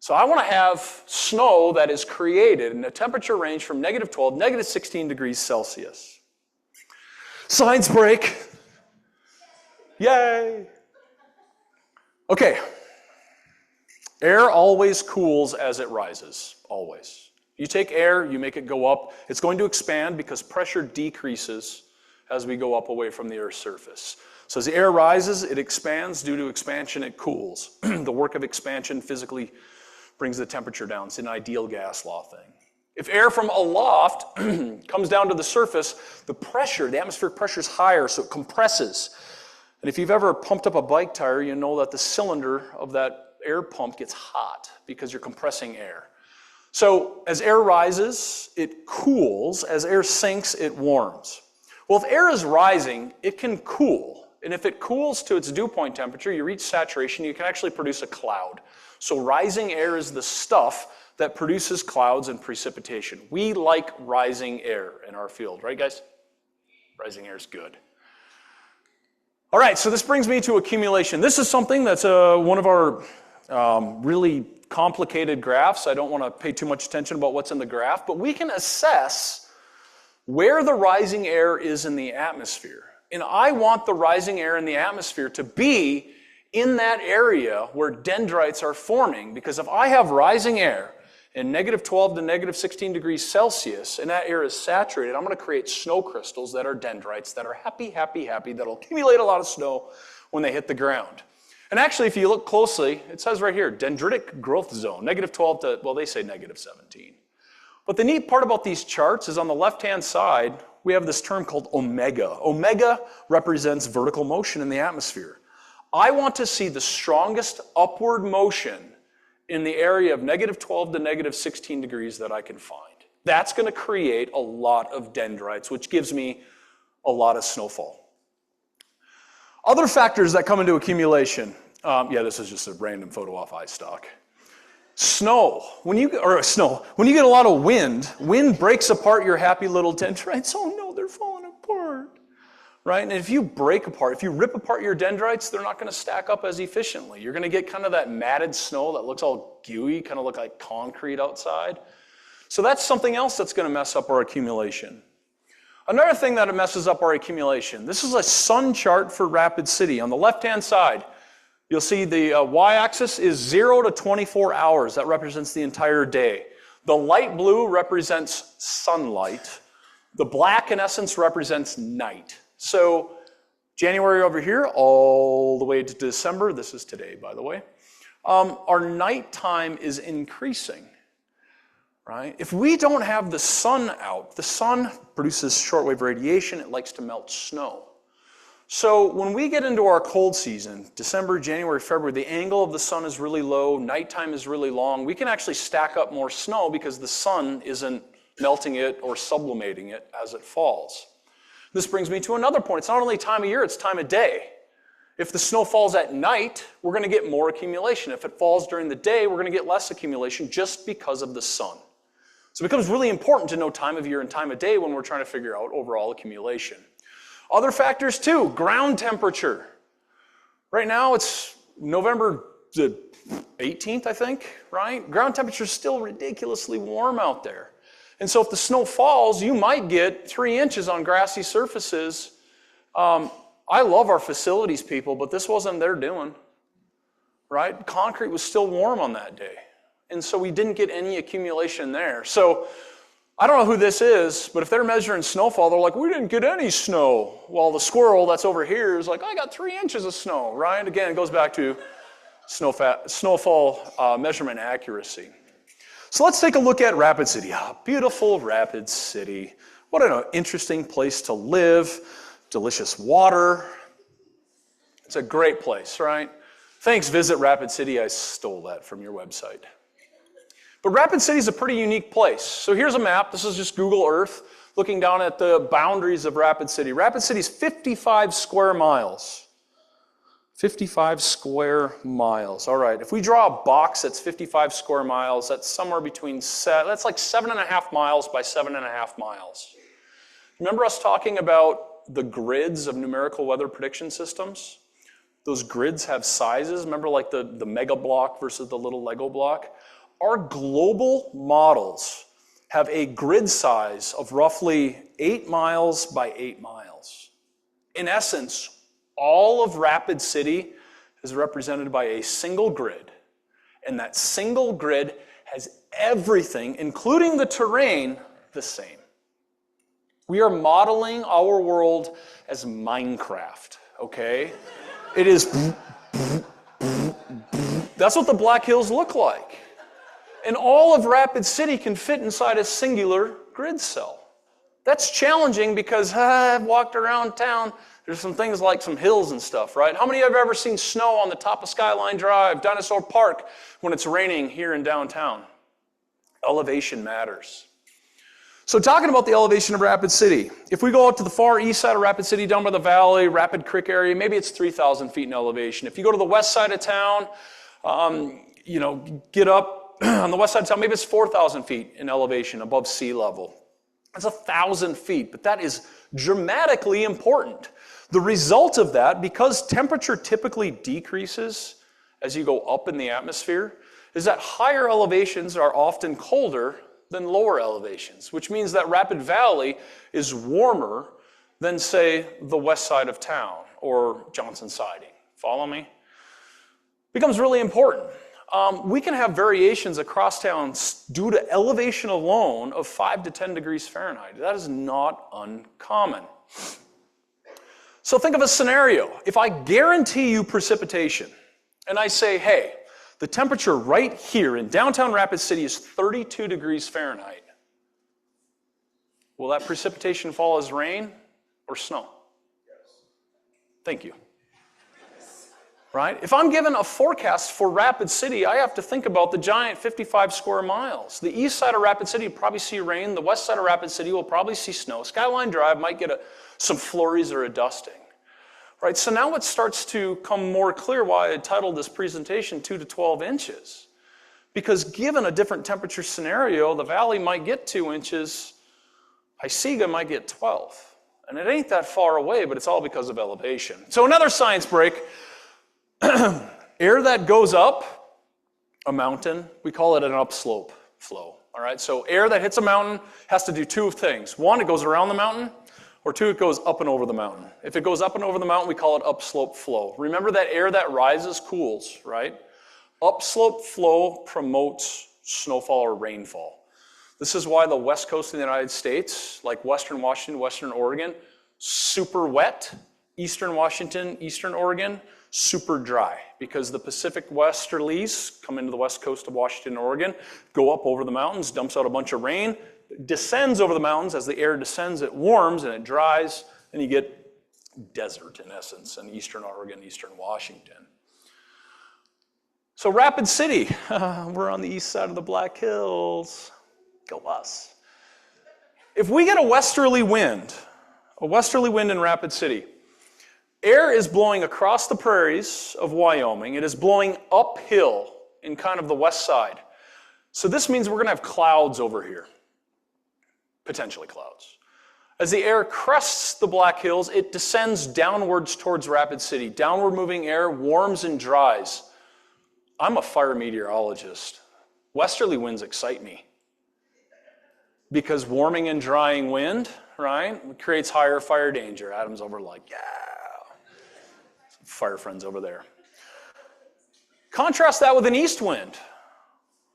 So I want to have snow that is created in a temperature range from -12, -16 degrees Celsius. Science break. Yay. Okay. Air always cools as it rises, always. You take air, you make it go up. It's going to expand because pressure decreases as we go up away from the Earth's surface. So as the air rises, it expands. Due to expansion, it cools. The work of expansion physically brings the temperature down. It's an ideal gas law thing. If air from aloft comes down to the surface, the atmospheric pressure is higher, so it compresses. And if you've ever pumped up a bike tire, you know that the cylinder of that air pump gets hot because you're compressing air. So as air rises, it cools. As air sinks, it warms. Well, if air is rising, it can cool. And if it cools to its dew point temperature, you reach saturation, you can actually produce a cloud. So rising air is the stuff that produces clouds and precipitation. We like rising air in our field, right guys? Rising air is good. All right, so this brings me to accumulation. This is something that's one of our really complicated graphs. I don't want to pay too much attention about what's in the graph, but we can assess where the rising air is in the atmosphere. And I want the rising air in the atmosphere to be in that area where dendrites are forming, because if I have rising air in -12 to -16 degrees Celsius, and that air is saturated, I'm going to create snow crystals that are dendrites that are happy, happy, happy, that'll accumulate a lot of snow when they hit the ground. And actually, if you look closely, it says right here, dendritic growth zone, -12 to, well, they say -17. But the neat part about these charts is on the left-hand side, we have this term called omega. Omega represents vertical motion in the atmosphere. I want to see the strongest upward motion in the area of -12 to -16 degrees that I can find. That's going to create a lot of dendrites, which gives me a lot of snowfall. Other factors that come into accumulation. Yeah, this is just a random photo off iStock. Snow. When you get a lot of wind breaks apart your happy little dendrites. Oh no, they're falling apart. Right? And if you rip apart your dendrites, they're not going to stack up as efficiently. You're going to get kind of that matted snow that looks all gooey, kind of look like concrete outside. So that's something else that's going to mess up our accumulation. Another thing that messes up our accumulation, this is a sun chart for Rapid City. On the left-hand side, you'll see the y-axis is 0 to 24 hours. That represents the entire day. The light blue represents sunlight. The black, in essence, represents night. So January over here, all the way to December, this is today, by the way, our nighttime is increasing, right? If we don't have the sun out, the sun produces shortwave radiation, it likes to melt snow. So when we get into our cold season, December, January, February, the angle of the sun is really low, nighttime is really long, we can actually stack up more snow because the sun isn't melting it or sublimating it as it falls. This brings me to another point. It's not only time of year, it's time of day. If the snow falls at night, we're going to get more accumulation. If it falls during the day, we're going to get less accumulation just because of the sun. So it becomes really important to know time of year and time of day when we're trying to figure out overall accumulation. Other factors too, ground temperature. Right now it's November the 18th, I think, right? Ground temperature is still ridiculously warm out there. And so if the snow falls, you might get 3 inches on grassy surfaces. I love our facilities people, but this wasn't their doing, right? Concrete was still warm on that day. And so we didn't get any accumulation there. So I don't know who this is, but if they're measuring snowfall, they're like, we didn't get any snow. While the squirrel that's over here is like, I got 3 inches of snow, right? Again, it goes back to snowfall measurement accuracy. So let's take a look at Rapid City. Beautiful Rapid City. What an interesting place to live. Delicious water. It's a great place, right? Thanks, Visit Rapid City. I stole that from your website. But Rapid City is a pretty unique place. So here's a map. This is just Google Earth looking down at the boundaries of Rapid City. Rapid City is 55 square miles. 55 square miles. All right, if we draw a box that's 55 square miles, that's somewhere between, that's like 7.5 miles by 7.5 miles. Remember us talking about the grids of numerical weather prediction systems? Those grids have sizes. Remember like the mega block versus the little Lego block? Our global models have a grid size of roughly 8 miles by 8 miles. In essence, all of Rapid City is represented by a single grid, and that single grid has everything, including the terrain, the same. We are modeling our world as Minecraft, okay? It is, that's what the Black Hills look like. And all of Rapid City can fit inside a singular grid cell. That's challenging because I've walked around town. There's some things like some hills and stuff, right? How many of you have ever seen snow on the top of Skyline Drive, Dinosaur Park, when it's raining here in downtown? Elevation matters. So talking about the elevation of Rapid City, if we go out to the far east side of Rapid City, down by the valley, Rapid Creek area, maybe it's 3,000 feet in elevation. If you go to the west side of town, get up on the west side of town, maybe it's 4,000 feet in elevation above sea level. That's 1,000 feet, but that is dramatically important. The result of that, because temperature typically decreases as you go up in the atmosphere, is that higher elevations are often colder than lower elevations, which means that Rapid Valley is warmer than, say, the west side of town or Johnson Siding. Follow me? Becomes really important. We can have variations across town due to elevation alone of 5 to 10 degrees Fahrenheit. That is not uncommon. So think of a scenario. If I guarantee you precipitation, and I say, hey, the temperature right here in downtown Rapid City is 32 degrees Fahrenheit. will that precipitation fall as rain or snow? Thank you. Right? If I'm given a forecast for Rapid City, I have to think about the giant 55 square miles. The east side of Rapid City will probably see rain. The west side of Rapid City will probably see snow. Skyline Drive might get some flurries or a dusting. Right? So now it starts to come more clear why I titled this presentation 2 to 12 inches. Because given a different temperature scenario, the valley might get 2 inches, Hysiga might get 12. And it ain't that far away, but it's all because of elevation. So another science break. Air that goes up a mountain, we call it an upslope flow. All right, so air that hits a mountain has to do two things. One, it goes around the mountain, or two, it goes up and over the mountain. If it goes up and over the mountain, we call it upslope flow. Remember that air that rises cools, right? Upslope flow promotes snowfall or rainfall. This is why the west coast of the United States, like western Washington, western Oregon, super wet. Eastern Washington, eastern Oregon, super dry, because the Pacific westerlies come into the west coast of Washington and Oregon, go up over the mountains, dumps out a bunch of rain, descends over the mountains. As the air descends, it warms and it dries, and you get desert, in essence, in eastern Oregon, eastern Washington. So Rapid City, we're on the east side of the Black Hills. Go us. If we get a westerly wind in Rapid City, air is blowing across the prairies of Wyoming. It is blowing uphill in kind of the west side. So this means we're going to have clouds over here, potentially clouds. As the air crests the Black Hills, it descends downwards towards Rapid City. Downward moving air warms and dries. I'm a fire meteorologist. Westerly winds excite me because warming and drying wind, right, creates higher fire danger. Adam's over like, yeah. Fire friends over there. Contrast that with an east wind,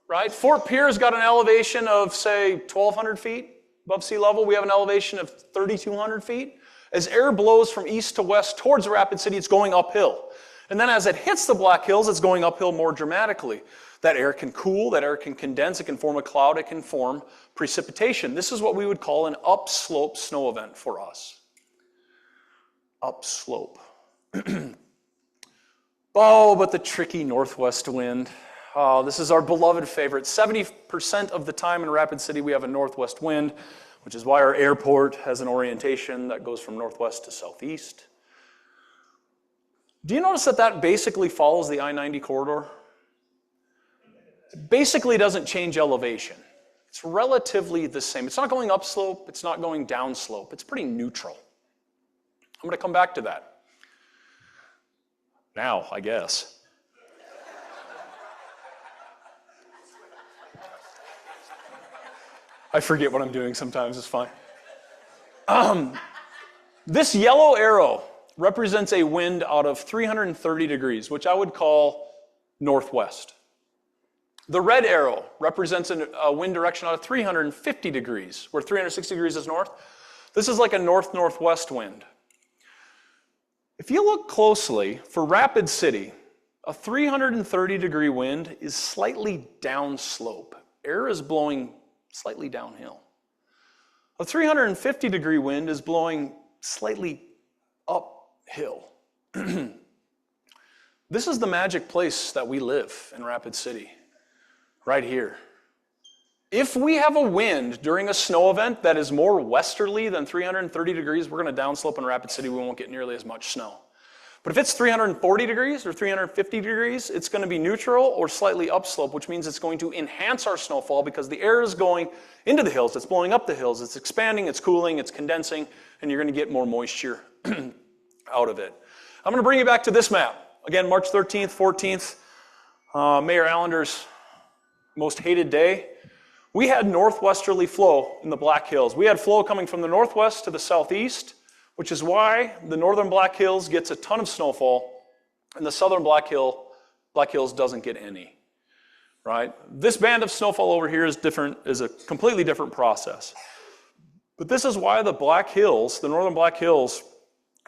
right? Fort Pierre's got an elevation of, say, 1,200 feet above sea level. We have an elevation of 3,200 feet. As air blows from east to west towards Rapid City, it's going uphill. And then as it hits the Black Hills, it's going uphill more dramatically. That air can cool, that air can condense, it can form a cloud, it can form precipitation. This is what we would call an upslope snow event for us. Upslope. Oh, but the tricky northwest wind. Oh, this is our beloved favorite. 70% of the time in Rapid City we have a northwest wind, which is why our airport has an orientation that goes from northwest to southeast. Do you notice that that basically follows the I-90 corridor? It basically doesn't change elevation. It's relatively the same. It's not going upslope, it's not going downslope. It's pretty neutral. I'm going to come back to that. Now, I guess. I forget what I'm doing sometimes, it's fine. This yellow arrow represents a wind out of 330 degrees, which I would call northwest. The red arrow represents a wind direction out of 350 degrees, where 360 degrees is north. This is like a north-northwest wind. If you look closely, for Rapid City, a 330-degree wind is slightly downslope. Air is blowing slightly downhill. A 350-degree wind is blowing slightly uphill. This is the magic place that we live in Rapid City, right here. If we have a wind during a snow event that is more westerly than 330 degrees, we're going to downslope in Rapid City. We won't get nearly as much snow. But if it's 340 degrees or 350 degrees, it's going to be neutral or slightly upslope, which means it's going to enhance our snowfall because the air is going into the hills, it's blowing up the hills, it's expanding, it's cooling, it's condensing, and you're going to get more moisture out of it. I'm going to bring you back to this map. Again, March 13th, 14th, Mayor Allender's most hated day. We had northwesterly flow in the Black Hills. We had flow coming from the northwest to the southeast, which is why the northern Black Hills gets a ton of snowfall and the southern Black Hills doesn't get any, right? This band of snowfall over here is different, is a completely different process. But this is why the Black Hills, the northern Black Hills,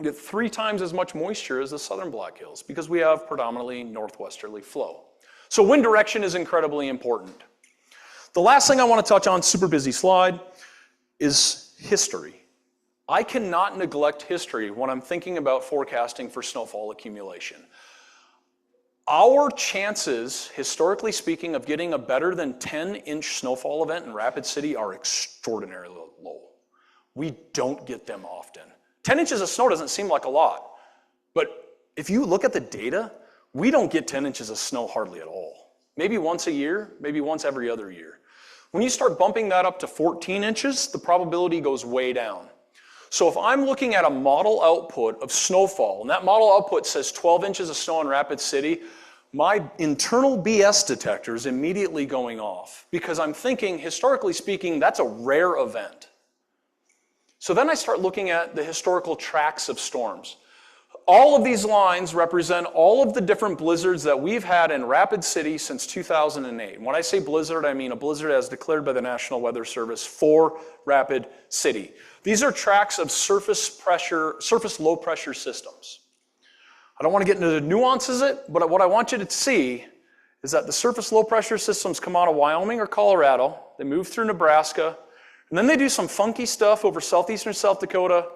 get 3 times as much moisture as the southern Black Hills because we have predominantly northwesterly flow. So wind direction is incredibly important. The last thing I want to touch on, super busy slide, is history. I cannot neglect history when I'm thinking about forecasting for snowfall accumulation. Our chances, historically speaking, of getting a better than 10-inch snowfall event in Rapid City are extraordinarily low. We don't get them often. 10 inches of snow doesn't seem like a lot, but if you look at the data, we don't get 10 inches of snow hardly at all. Maybe once a year, maybe once every other year. When you start bumping that up to 14 inches, the probability goes way down. So if I'm looking at a model output of snowfall, and that model output says 12 inches of snow in Rapid City, my internal BS detector is immediately going off because I'm thinking, historically speaking, that's a rare event. So then I start looking at the historical tracks of storms. All of these lines represent all of the different blizzards that we've had in Rapid City since 2008. When I say blizzard, I mean a blizzard as declared by the National Weather Service for Rapid City. These are tracks of surface low pressure systems. I don't want to get into the nuances of it, but what I want you to see is that the surface low pressure systems come out of Wyoming or Colorado, they move through Nebraska, and then they do some funky stuff over southeastern South Dakota,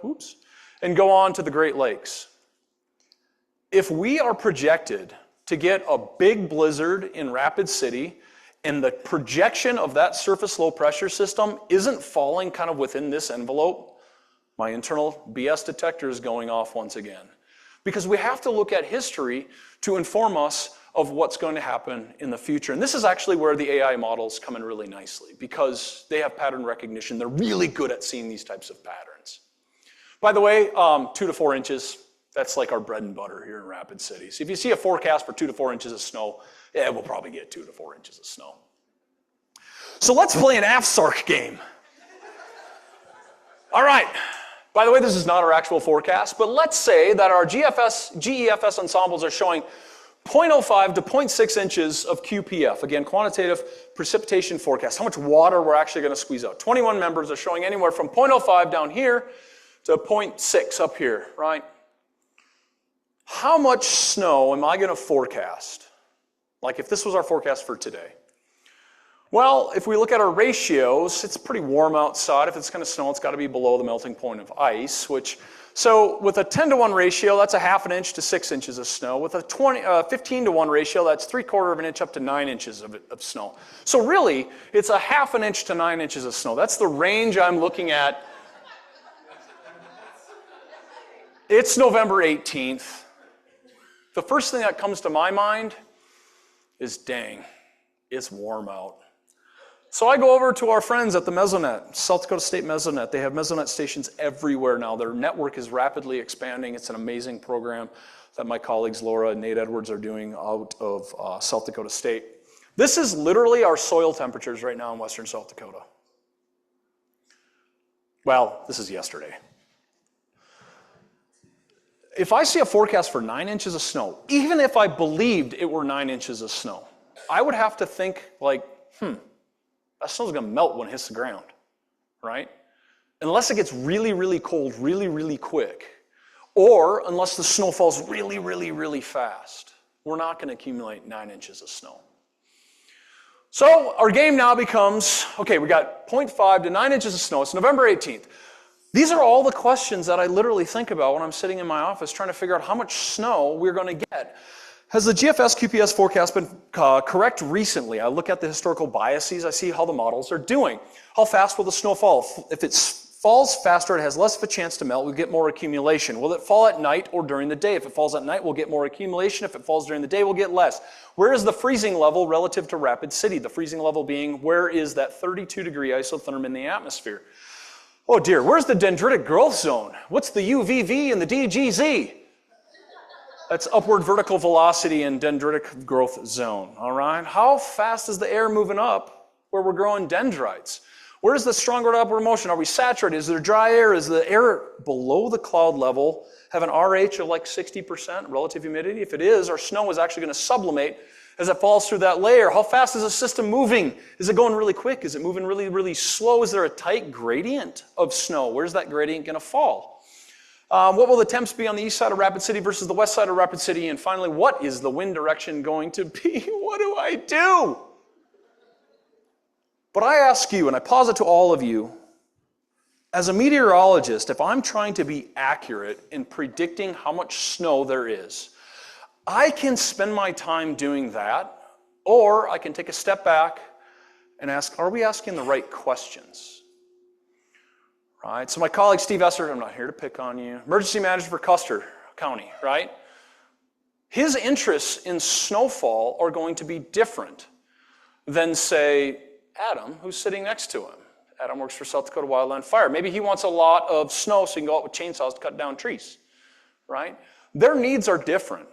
and go on to the Great Lakes. If we are projected to get a big blizzard in Rapid City, and the projection of that surface low pressure system isn't falling kind of within this envelope, my internal BS detector is going off once again. Because we have to look at history to inform us of what's going to happen in the future. And this is actually where the AI models come in really nicely, because they have pattern recognition. They're really good at seeing these types of patterns. By the way, 2 to 4 inches, that's like our bread and butter here in Rapid City. So if you see a forecast for 2 to 4 inches of snow, yeah, we'll probably get 2 to 4 inches of snow. So let's play an AFSARC game. All right. By the way, this is not our actual forecast, but let's say that our GEFS ensembles are showing 0.05 to 0.6 inches of QPF. Again, quantitative precipitation forecast. How much water we're actually going to squeeze out. 21 members are showing anywhere from 0.05 down here to 0.6 up here, right? How much snow am I going to forecast? Like if this was our forecast for today. Well, if we look at our ratios, it's pretty warm outside. If it's going to snow, it's got to be below the melting point of ice, so with a 10-to-1 ratio, that's a half an inch to 6 inches of snow. With a 15-to-1 ratio, that's 3/4 of an inch up to 9 inches of snow. So really, it's a half an inch to 9 inches of snow. That's the range I'm looking at. It's November 18th. The first thing that comes to my mind is, dang, it's warm out. So I go over to our friends at the Mesonet, South Dakota State Mesonet. They have Mesonet stations everywhere now. Their network is rapidly expanding. It's an amazing program that my colleagues Laura and Nate Edwards are doing out of South Dakota State. This is literally our soil temperatures right now in western South Dakota. Well, this is yesterday. If I see a forecast for 9 inches of snow, even if I believed it were 9 inches of snow, I would have to think like, that snow's going to melt when it hits the ground, right? Unless it gets really, really cold really, really quick, or unless the snow falls really, really, really fast, we're not going to accumulate 9 inches of snow. So our game now becomes, okay, we got 0.5 to 9 inches of snow. It's November 18th. These are all the questions that I literally think about when I'm sitting in my office trying to figure out how much snow we're going to get. Has the GFS QPS forecast been correct recently? I look at the historical biases. I see how the models are doing. How fast will the snow fall? If it falls faster, it has less of a chance to melt. We'll get more accumulation. Will it fall at night or during the day? If it falls at night, we'll get more accumulation. If it falls during the day, we'll get less. Where is the freezing level relative to Rapid City? The freezing level being, where is that 32-degree isotherm in the atmosphere? Oh dear, where's the dendritic growth zone? What's the UVV and the DGZ? That's upward vertical velocity and dendritic growth zone, all right? How fast is the air moving up where we're growing dendrites? Where's the stronger upward motion? Are we saturated? Is there dry air? Is the air below the cloud level have an RH of like 60% relative humidity? If it is, our snow is actually going to sublimate as it falls through that layer. How fast is the system moving? Is it going really quick? Is it moving really, really slow? Is there a tight gradient of snow? Where's that gradient going to fall? What will the temps be on the east side of Rapid City versus the west side of Rapid City? And finally, what is the wind direction going to be? What do I do? But I ask you, and I posit to all of you, As a meteorologist, if I'm trying to be accurate in predicting how much snow there is, I can spend my time doing that, or I can take a step back and ask, are we asking the right questions? Right? So my colleague Steve Esser, I'm not here to pick on you, emergency manager for Custer County, right? His interests in snowfall are going to be different than, say, Adam, who's sitting next to him. Adam works for South Dakota Wildland Fire. Maybe he wants a lot of snow so he can go out with chainsaws to cut down trees, right? Their needs are different.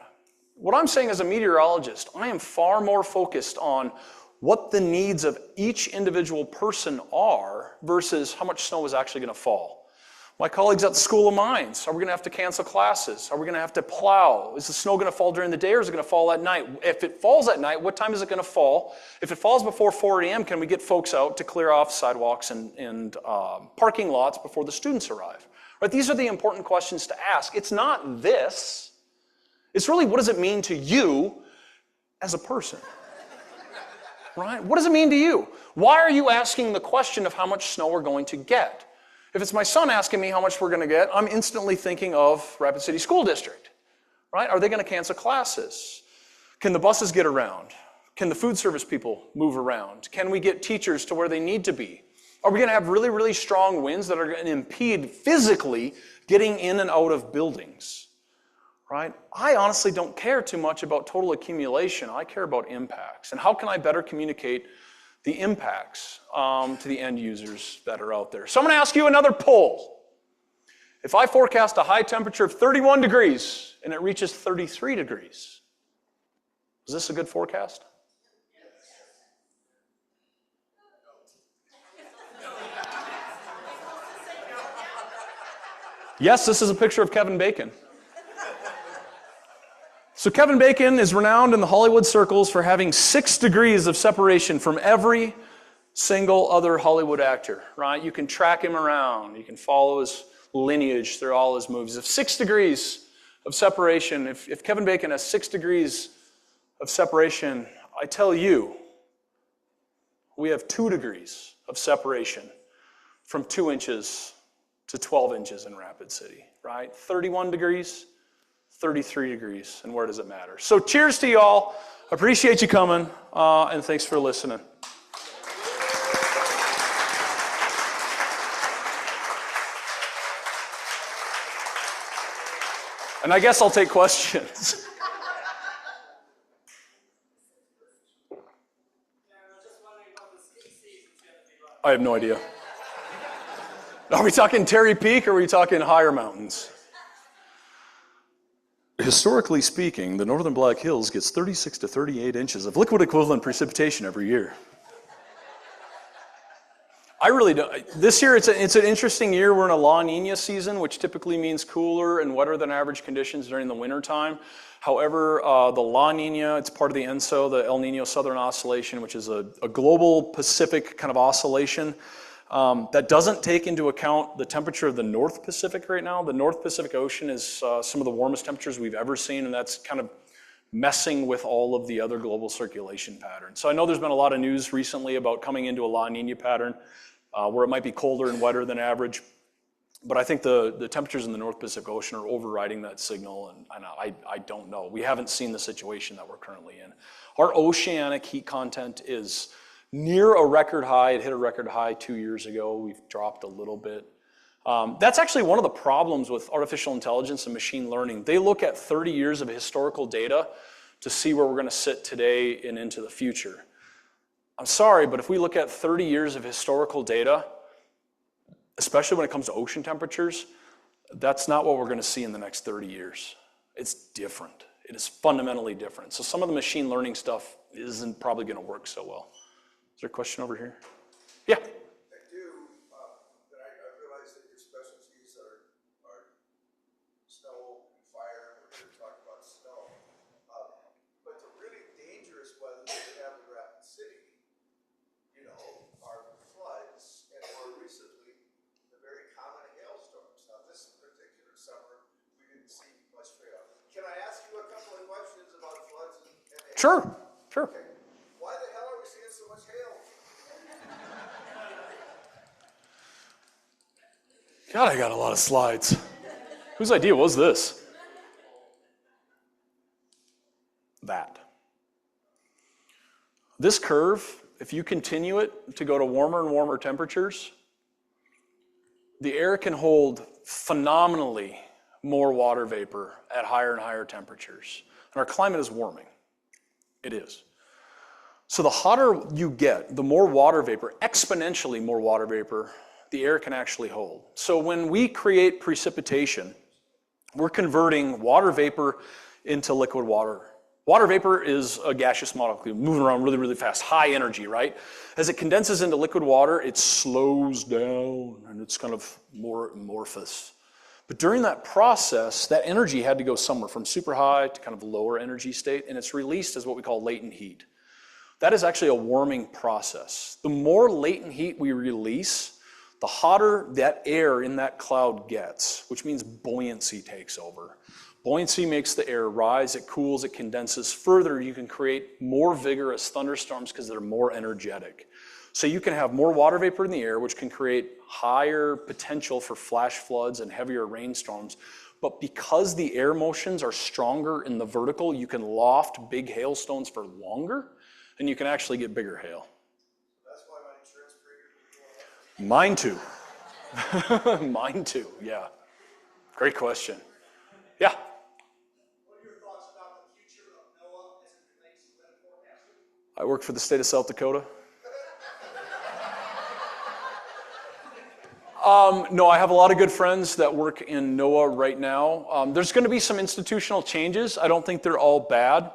What I'm saying as a meteorologist, I am far more focused on what the needs of each individual person are versus how much snow is actually going to fall. My colleagues at the School of Mines, are we going to have to cancel classes? Are we going to have to plow? Is the snow going to fall during the day or is it going to fall at night? If it falls at night, what time is it going to fall? If it falls before 4 a.m., can we get folks out to clear off sidewalks and parking lots before the students arrive? Right? These are the important questions to ask. It's not this. It's really, what does it mean to you as a person? Right? What does it mean to you? Why are you asking the question of how much snow we're going to get? If it's my son asking me how much we're going to get, I'm instantly thinking of Rapid City School District, right? Are they going to cancel classes? Can the buses get around? Can the food service people move around? Can we get teachers to where they need to be? Are we going to have really, really strong winds that are going to impede physically getting in and out of buildings, right? I honestly don't care too much about total accumulation. I care about impacts. And how can I better communicate the impacts to the end users that are out there? So I'm going to ask you another poll. If I forecast a high temperature of 31 degrees and it reaches 33 degrees, is this a good forecast? Yes, this is a picture of Kevin Bacon. So Kevin Bacon is renowned in the Hollywood circles for having 6 degrees of separation from every single other Hollywood actor, right? You can track him around. You can follow his lineage through all his movies. If 6 degrees of separation, if Kevin Bacon has 6 degrees of separation, I tell you, we have 2 degrees of separation from 2 inches to 12 inches in Rapid City, right? 31 degrees, 33 degrees, and where does it matter? So cheers to y'all. Appreciate you coming, and thanks for listening. And I guess I'll take questions. I have no idea. Are we talking Terry Peak or are we talking higher mountains? Historically speaking, the Northern Black Hills gets 36 to 38 inches of liquid equivalent precipitation every year. I really don't. This year, it's an interesting year. We're in a La Nina season, which typically means cooler and wetter than average conditions during the winter time. However, the La Nina, it's part of the ENSO, the El Nino Southern Oscillation, which is a global Pacific kind of oscillation that doesn't take into account the temperature of the North Pacific right now. The North Pacific Ocean is some of the warmest temperatures we've ever seen, and that's kind of messing with all of the other global circulation patterns. So I know there's been a lot of news recently about coming into a La Nina pattern where it might be colder and wetter than average. But I think the temperatures in the North Pacific Ocean are overriding that signal, and I don't know. We haven't seen the situation that we're currently in. Our oceanic heat content is near a record high. It hit a record high 2 years ago. We've dropped a little bit. That's actually one of the problems with artificial intelligence and machine learning. They look at 30 years of historical data to see where we're going to sit today and into the future. I'm sorry, but if we look at 30 years of historical data, especially when it comes to ocean temperatures, that's not what we're going to see in the next 30 years. It's different. It is fundamentally different. So some of the machine learning stuff isn't probably going to work so well. Is there a question over here? Yeah. I do, but I realize that your specialties are snow and fire, and we're going to talk about snow. But the really dangerous weather that we have in Rapid City, are floods, and more recently, the very common hailstorms. Now, this particular summer, we didn't see much hail. Can I ask you a couple of questions about floods and hail? Sure. Okay. Why the hell are we seeing so much hail? God, I got a lot of slides. Whose idea was this? That. This curve, if you continue it to go to warmer and warmer temperatures, the air can hold phenomenally more water vapor at higher and higher temperatures. And our climate is warming. It is. So the hotter you get, the more water vapor, exponentially more water vapor, the air can actually hold. So when we create precipitation, we're converting water vapor into liquid water. Water vapor is a gaseous molecule moving around really, really fast, high energy, right? As it condenses into liquid water, it slows down and it's kind of more amorphous. But during that process, that energy had to go somewhere from super high to kind of lower energy state, and it's released as what we call latent heat. That is actually a warming process. The more latent heat we release, the hotter that air in that cloud gets, which means buoyancy takes over. Buoyancy makes the air rise, it cools, it condenses. Further, you can create more vigorous thunderstorms because they're more energetic. So you can have more water vapor in the air, which can create higher potential for flash floods and heavier rainstorms. But because the air motions are stronger in the vertical, you can loft big hailstones for longer, and you can actually get bigger hail. That's why my insurance premium will go up. Mine too. Mine too, yeah. Great question. Yeah? What are your thoughts about the future of NOAA as it relates to weather forecasting? I work for the state of South Dakota. No, I have a lot of good friends that work in NOAA right now. There's going to be some institutional changes. I don't think they're all bad.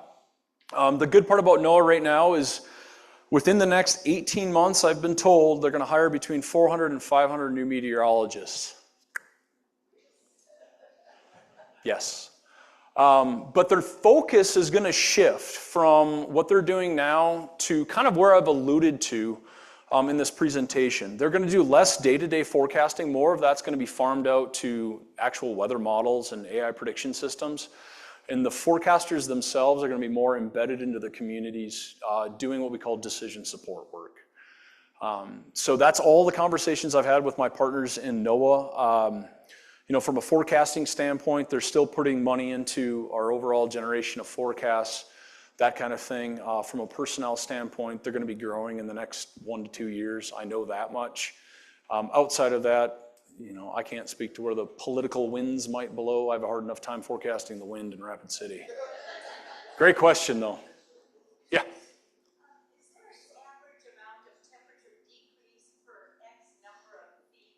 The good part about NOAA right now is within the next 18 months, I've been told they're going to hire between 400 and 500 new meteorologists. Yes. But their focus is going to shift from what they're doing now to kind of where I've alluded to in this presentation. They're going to do less day-to-day forecasting. More of that's going to be farmed out to actual weather models and AI prediction systems. And the forecasters themselves are going to be more embedded into the communities doing what we call decision support work. So that's all the conversations I've had with my partners in NOAA. From a forecasting standpoint, they're still putting money into our overall generation of forecasts, that kind of thing. From a personnel standpoint, they're going to be growing in the next 1 to 2 years. I know that much. Outside of that, I can't speak to where the political winds might blow. I have a hard enough time forecasting the wind in Rapid City. Great question, though. Yeah. Is there an average amount of temperature decrease per X number of feet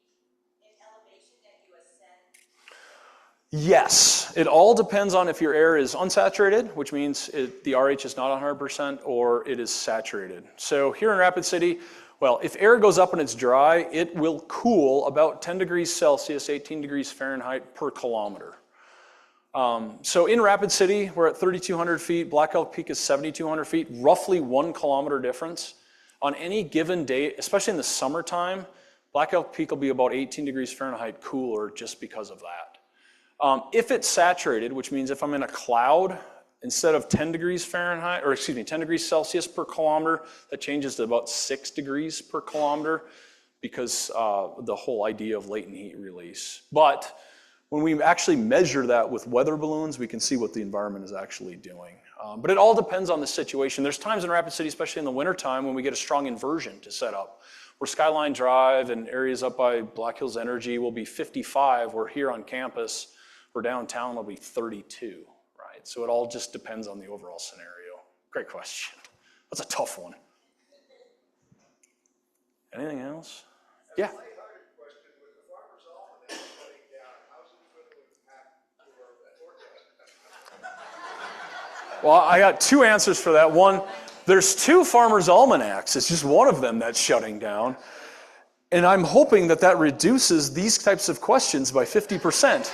in elevation that you ascend? Yes. It all depends on if your air is unsaturated, which means the RH is not 100%, or it is saturated. So here in Rapid City, well, if air goes up and it's dry, it will cool about 10 degrees Celsius, 18 degrees Fahrenheit per kilometer. So in Rapid City, we're at 3,200 feet. Black Elk Peak is 7,200 feet, roughly 1 kilometer difference. On any given day, especially in the summertime, Black Elk Peak will be about 18 degrees Fahrenheit cooler just because of that. If it's saturated, which means if I'm in a cloud, instead of 10 degrees Fahrenheit, 10 degrees Celsius per kilometer, that changes to about 6 degrees per kilometer because the whole idea of latent heat release. But when we actually measure that with weather balloons, we can see what the environment is actually doing. But it all depends on the situation. There's times in Rapid City, especially in the wintertime, when we get a strong inversion to set up. Where Skyline Drive and areas up by Black Hills Energy will be 55, where here on campus or downtown will be 32. So it all just depends on the overall scenario. Great question. That's a tough one. Anything else? Yeah. Lighthearted question, with the Farmer's Almanac shutting down, how's it going to impact your forecast? Well, I got 2 answers for that. One, there's 2 Farmer's Almanacs. It's just one of them that's shutting down. And I'm hoping that reduces these types of questions by 50%.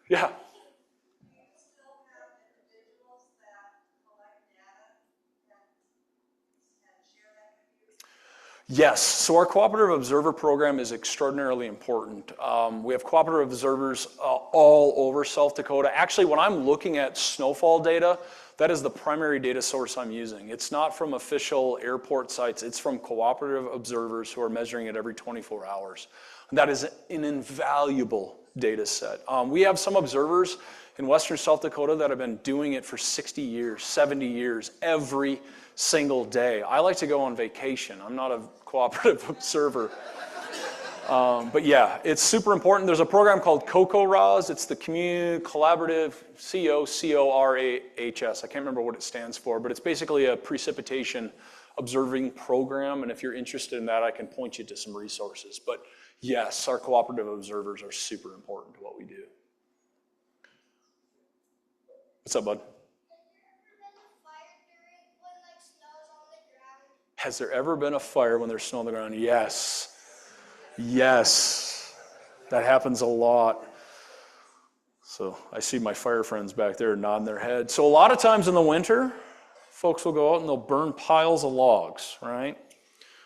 Yeah. Do you still have individuals that collect data and share that with Yes, so our cooperative observer program is extraordinarily important. We have cooperative observers all over South Dakota. Actually, when I'm looking at snowfall data, that is the primary data source I'm using. It's not from official airport sites, it's from cooperative observers who are measuring it every 24 hours. That is an invaluable data set. We have some observers in western South Dakota that have been doing it for 60 years, 70 years, every single day. I like to go on vacation. I'm not a cooperative observer. But yeah, it's super important. There's a program called COCORAHS. It's the Community Collaborative, COCORAHS. I can't remember what it stands for, but it's basically a precipitation observing program. And if you're interested in that, I can point you to some resources. But yes, our cooperative observers are super important to what we do. What's up, bud? Has there ever been a fire when there's snow on the ground? Yes. Yes. That happens a lot. So I see my fire friends back there nodding their head. So a lot of times in the winter, folks will go out and they'll burn piles of logs, right?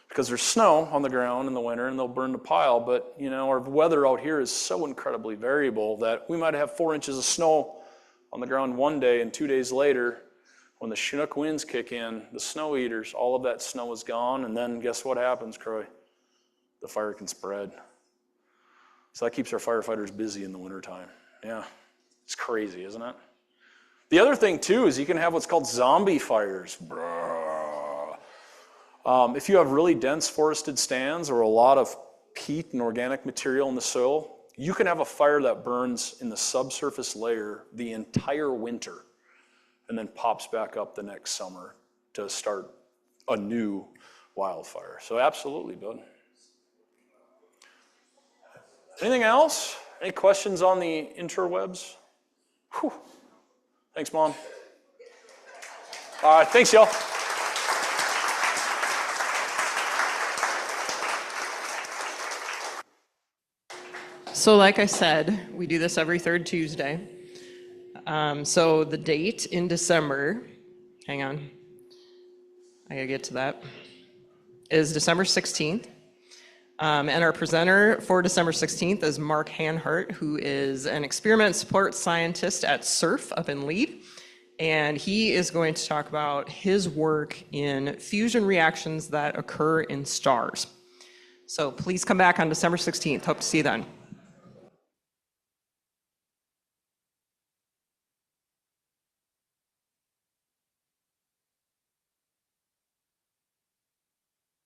Because there's snow on the ground in the winter and they'll burn the pile. But, you know, our weather out here is so incredibly variable that we might have 4 inches of snow on the ground one day, and 2 days later, when the Chinook winds kick in, the snow eaters, all of that snow is gone, and then guess what happens, Croy? The fire can spread. So that keeps our firefighters busy in the wintertime. Yeah, it's crazy, isn't it? The other thing, too, is you can have what's called zombie fires. If you have really dense forested stands or a lot of peat and organic material in the soil, you can have a fire that burns in the subsurface layer the entire winter and then pops back up the next summer to start a new wildfire. So absolutely, bud. Anything else? Any questions on the interwebs? Whew. Thanks, Mom. All right, thanks, y'all. So like I said, we do this every third Tuesday. So the date in December, hang on, I gotta get to that, is December 16th. And our presenter for December 16th is Mark Hanhart, who is an experiment support scientist at SURF up in Lead. And he is going to talk about his work in fusion reactions that occur in stars. So please come back on December 16th. Hope to see you then.